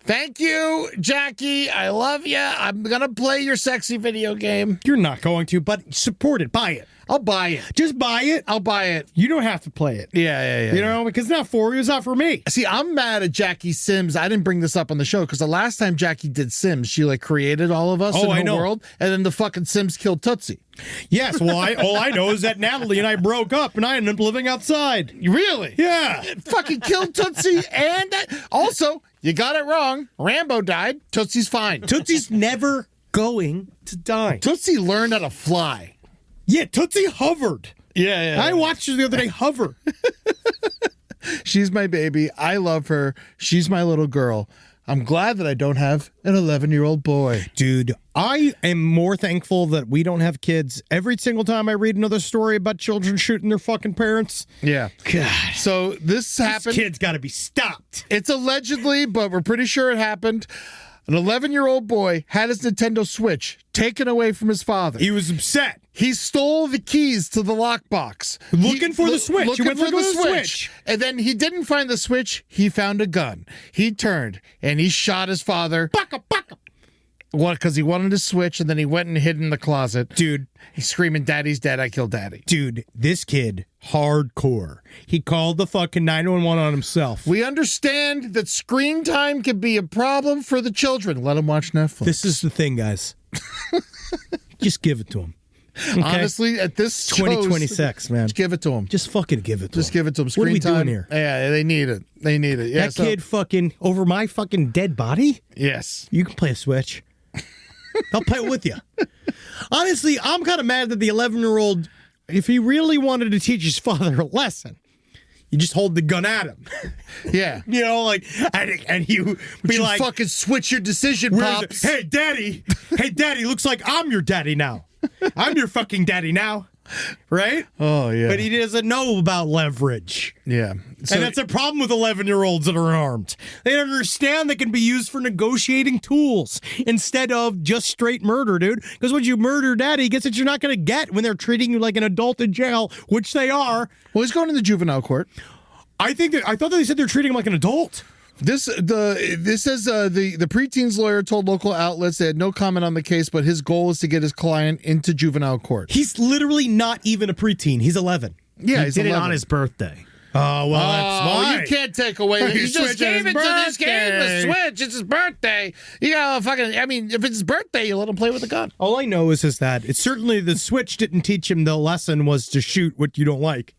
Thank you, Jackie. I love you. I'm going to play your sexy video game. You're not going to, but support it. Buy it. I'll buy it. Just buy it. I'll buy it. You don't have to play it. Yeah. You know, because it's not for you. It's not for me. See, I'm mad at Jackie Sims. I didn't bring this up on the show because the last time Jackie did Sims, she like created all of us in I her know. world, and then the fucking Sims killed Tootsie. Yes, well, all I know is that Natalie and I broke up, and I ended up living outside. Really? Yeah. Fucking killed Tootsie, and also, you got it wrong. Rambo died. Tootsie's fine. Tootsie's never going to die. Tootsie learned how to fly. Yeah, Tootsie hovered. Yeah. I watched her the other day hover. She's my baby. I love her. She's my little girl. I'm glad that I don't have an 11-year-old boy. Dude, I am more thankful that we don't have kids. Every single time I read another story about children shooting their fucking parents. Yeah. God. So this happened. This kid's got to be stopped. It's allegedly, but we're pretty sure it happened. An 11-year-old boy had his Nintendo Switch taken away from his father. He was upset. He stole the keys to the lockbox. Looking for the Switch. Looking He went for looking the for the Switch. And then he didn't find the Switch. He found a gun. He turned and he shot his father. Baka, baka. What? Because he wanted a Switch, and then he went and hid in the closet. Dude. He's screaming, "Daddy's dead. I killed Daddy." Dude, this kid, hardcore. He called the fucking 911 on himself. We understand that screen time can be a problem for the children. Let them watch Netflix. This is the thing, guys. Just give it to him. Okay? Honestly, at this 2026, man. Just give it to them. Just fucking give it to him. Just give it to them. Screen What are we time. doing here? Yeah, they need it. They need it. Yeah, That kid fucking over my fucking dead body? Yes. You can play a Switch. I'll play it with you. Honestly, I'm kind of mad that the 11-year-old, if he really wanted to teach his father a lesson, you just hold the gun at him. Yeah. You know, like, and you be You like, fucking switch your decision, where's Pops. it? Hey, daddy, looks like I'm your daddy now. I'm your fucking daddy now. Right? Oh, yeah. But he doesn't know about leverage. Yeah. And that's a problem with 11-year-olds that are armed. They don't understand they can be used for negotiating tools instead of just straight murder, dude. Because when you murder daddy, guess what you're not going to get when they're treating you like an adult in jail, which they are. Well, he's going to the juvenile court. I thought that they said they're treating him like an adult. This says the preteen's lawyer told local outlets they had no comment on the case, but his goal is to get his client into juvenile court. He's literally not even a preteen. He's 11. Yeah, he he's did 11. it on his birthday. Oh, well, that's why. You can't take away that. He just gave it to this kid, the Switch. It's his birthday. You gotta fucking, I mean, if it's his birthday, you let him play with the gun. All I know is that it's certainly the Switch didn't teach him the lesson was to shoot what you don't like.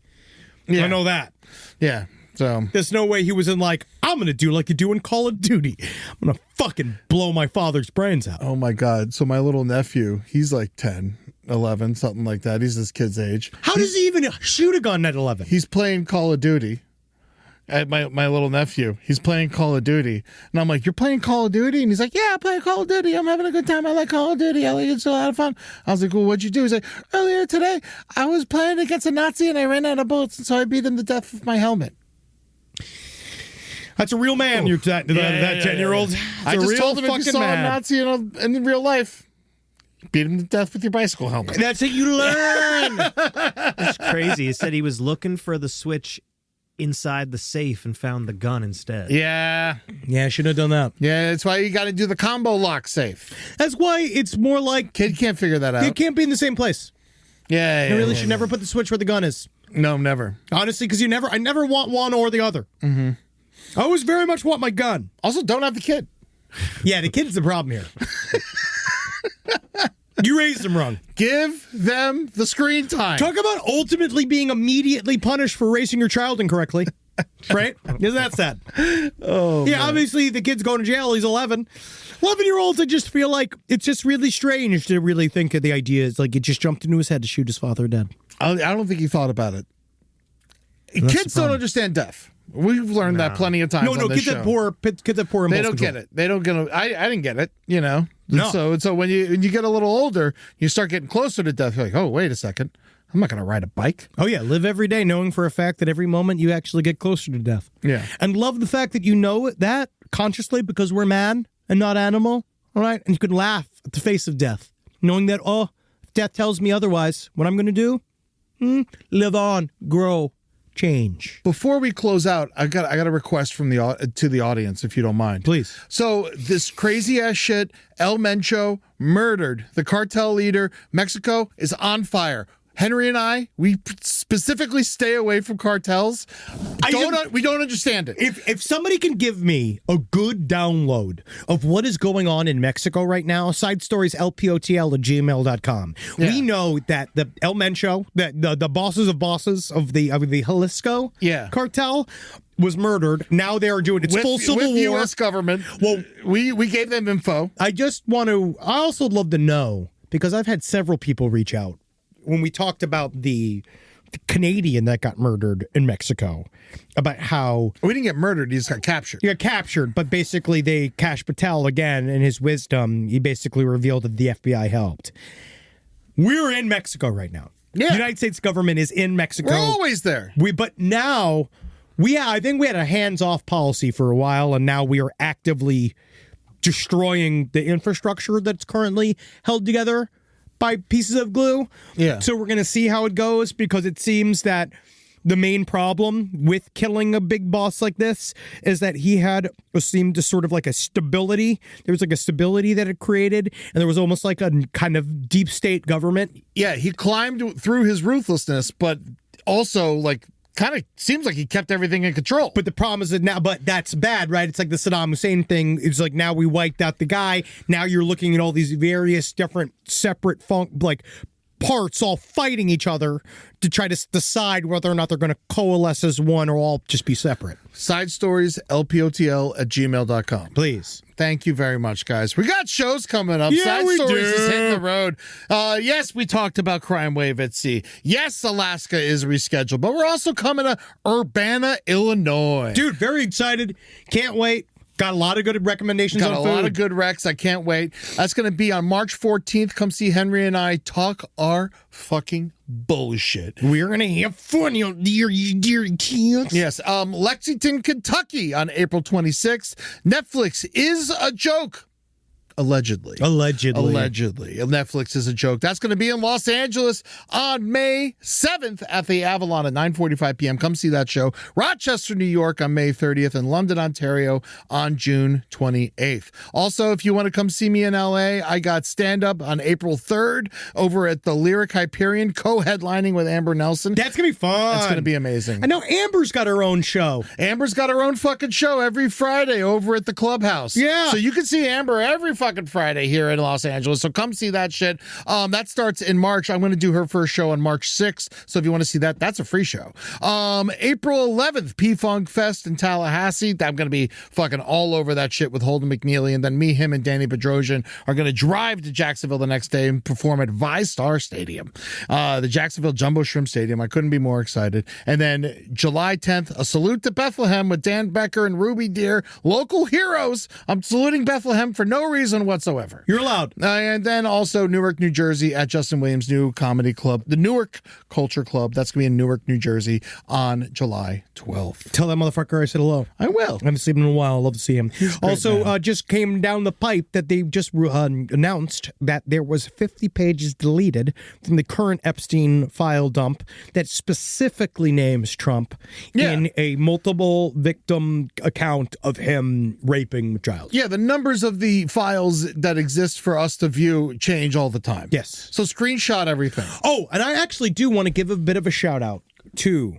Yeah. I know that. Yeah. So there's no way he was in like, I'm going to do like you do in Call of Duty. I'm going to fucking blow my father's brains out. Oh my God. So my little nephew, he's like 10, 11, something like that. He's this kid's age. How does he even shoot a gun at 11? He's playing Call of Duty. At my little nephew, he's playing Call of Duty. And I'm like, you're playing Call of Duty? And he's like, yeah, I play Call of Duty. I'm having a good time. I like Call of Duty. It's a lot of fun. I was like, well, what'd you do? He's like, earlier today, I was playing against a Nazi and I ran out of bullets. And so I beat him to death with my helmet. That's a real man, that 10-year-old. I just told him if you fucking saw man. a Nazi in real life, beat him to death with your bicycle helmet. That's how you learn. That's crazy. He said he was looking for the Switch inside the safe and found the gun instead. Yeah. Yeah, I should have done that. Yeah, that's why you got to do the combo lock safe. That's why it's more like Kid can't figure that out. Kid can't be in the same place. Yeah, I really should never put the Switch where the gun is. No, never. Honestly, because I never want one or the other. Mm-hmm. I always very much want my gun. Also, don't have the kid. Yeah, the kid's the problem here. You raised them wrong. Give them the screen time. Talk about ultimately being immediately punished for raising your child incorrectly. Right? Isn't that sad? Oh, yeah, man. obviously the kid's going to jail. He's 11. 11-year-olds, I just feel like it's just really strange to really think of the idea. It's like it just jumped into his head to shoot his father dead. I don't think he thought about it. That's Kids the don't problem. understand death. We've learned that plenty of times. No, on this kids show. that poor impulse They don't control. get it. They don't get it. I didn't get it. You know. No. So when you get a little older, you start getting closer to death. You're like, oh, wait a second. I'm not going to ride a bike. Oh, yeah. Live every day knowing for a fact that every moment you actually get closer to death. Yeah. And love the fact that you know that consciously because we're man and not animal. All right. And you could laugh at the face of death, knowing that, if death tells me otherwise, what I'm going to do? Live on, grow, change. Before we close out, I got a request from to the audience, if you don't mind. Please. So this crazy ass shit, El Mencho murdered the cartel leader. Mexico is on fire. Henry and we specifically stay away from cartels. We don't understand it. If somebody can give me a good download of what is going on in Mexico right now, side stories lpotl@gmail.com. Yeah. We know that the El Mencho, the bosses of the Jalisco cartel was murdered. Now they are doing full civil with war. U.S. government. Well, we gave them info. I also love to know, because I've had several people reach out when we talked about the Canadian that got murdered in Mexico, about how we didn't get murdered, he just got captured. He got captured, but basically they Kash Patel, again, in his wisdom, he basically revealed that the FBI helped. We're in Mexico right now. Yeah. The United States government is in Mexico. We're always there. But now I think we had a hands-off policy for a while, and now we are actively destroying the infrastructure that's currently held together by pieces of glue. Yeah. So we're going to see how it goes, because it seems that the main problem with killing a big boss like this is that he seemed to sort of like a stability. There was like a stability that it created, and there was almost like a kind of deep state government. Yeah, he climbed through his ruthlessness, but also like kind of seems like he kept everything in control. But the problem is that now, but that's bad, right? It's like the Saddam Hussein thing. It's like now we wiped out the guy. Now you're looking at all these various different separate parts all fighting each other to try to decide whether or not they're going to coalesce as one or all just be separate. Side stories, lpotl@gmail.com. Please. Thank you very much, guys. We got shows coming up. Yeah, Side we Stories do. is hitting the road. Yes, we talked about Crime Wave at Sea. Yes, Alaska is rescheduled, but we're also coming to Urbana, Illinois. Dude, very excited. Can't wait. Got a lot of good recommendations Got on a food. lot of good recs. I can't wait. That's going to be on March 14th. Come see Henry and I talk our fucking bullshit. We're going to have fun, you dear kids. Yes. Lexington, Kentucky on April 26th. Netflix is a joke. Allegedly. Netflix is a joke. That's going to be in Los Angeles on May 7th at the Avalon at 9:45 p.m. Come see that show. Rochester, New York on May 30th and London, Ontario on June 28th. Also, if you want to come see me in LA, I got stand-up on April 3rd over at the Lyric Hyperion, co-headlining with Amber Nelson. That's going to be fun. That's going to be amazing. I know Amber's got her own show. Amber's got her own fucking show every Friday over at the Clubhouse. Yeah. So you can see Amber every fucking Friday here in Los Angeles. So come see that shit. That starts in March. I'm going to do her first show on March 6th. So if you want to see that, that's a free show. April 11th, P-Funk Fest in Tallahassee. I'm going to be fucking all over that shit with Holden McNeely. And then me, him, and Danny Bedrosian are going to drive to Jacksonville the next day and perform at VyStar Stadium, the Jacksonville Jumbo Shrimp Stadium. I couldn't be more excited. And then July 10th, a salute to Bethlehem with Dan Becker and Ruby Deer, local heroes. I'm saluting Bethlehem for no reason whatsoever. You're allowed. And then also Newark, New Jersey at Justin Williams' new comedy club, the Newark Culture Club. That's going to be in Newark, New Jersey on July 12th. Tell that motherfucker I said hello. I will. I haven't seen him in a while. I'd love to see him. Also, man. just came down the pipe that they just announced that there was 50 pages deleted from the current Epstein file dump that specifically names Trump in a multiple victim account of him raping a child. Yeah, the numbers of the files that exist for us to view change all the time. Yes. So screenshot everything. Oh, and I actually do want to give a bit of a shout out to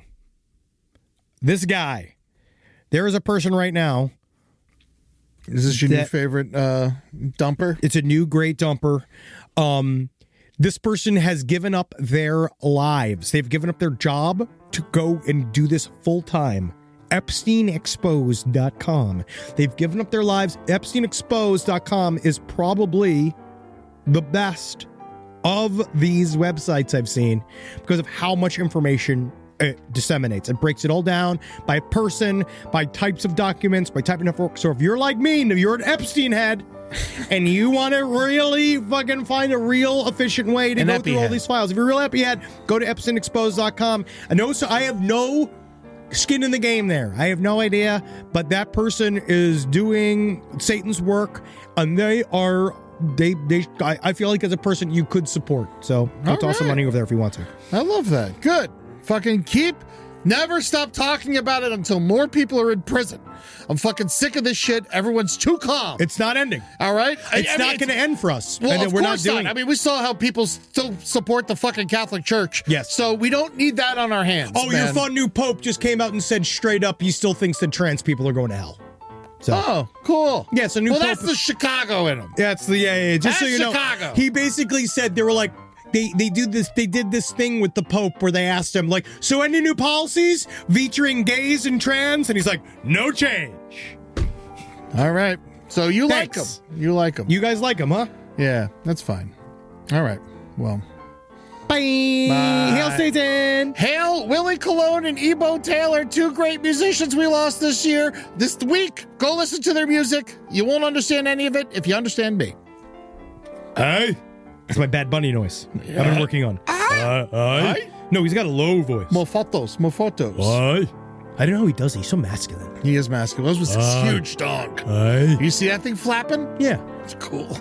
this guy. There is a person right now. Is this your new favorite dumper? It's a new great dumper. This person has given up their lives. They've given up their job to go and do this full time. EpsteinExposed.com. They've given up their lives. EpsteinExposed.com is probably the best of these websites I've seen because of how much information it disseminates. It breaks it all down by person, by types of documents, by type of network. So if you're like me, if you're an Epstein head, and you want to really fucking find a real efficient way to go through all these files, if you're a real epi head, go to EpsteinExposed.com. I have no skin in the game there. I have no idea, but that person is doing Satan's work, and I feel like as a person you could support. So toss some money over there if you want to. I love that. Good. Fucking never stop talking about it until more people are in prison. I'm fucking sick of this shit. Everyone's too calm. It's not ending. All right? It's not going to end for us. Well, and we're not doing it. I mean, we saw how people still support the fucking Catholic Church. Yes. So we don't need that on our hands. Oh, man. your fun new pope just came out and said straight up he still thinks that trans people are going to hell. So. Oh, cool. Yeah, so new pope. That's the Chicago in him. Yeah, it's the Just that's so you know, Chicago. He basically said they were like, They did this thing with the Pope where they asked him, like, so any new policies featuring gays and trans? And he's like, no change. All right. So you like him. You like him. You guys like him, huh? Yeah, that's fine. All right. Well. Bye. Hail Satan. Hail Willie Colon and Ebo Taylor, two great musicians we lost this week. Go listen to their music. You won't understand any of it if you understand me. Hey. That's my Bad Bunny noise. Yeah. I've been working on. No, he's got a low voice. More photos. I don't know how he does it. He's so masculine. He is masculine. That was a huge dog. You see that thing flapping? Yeah. It's cool.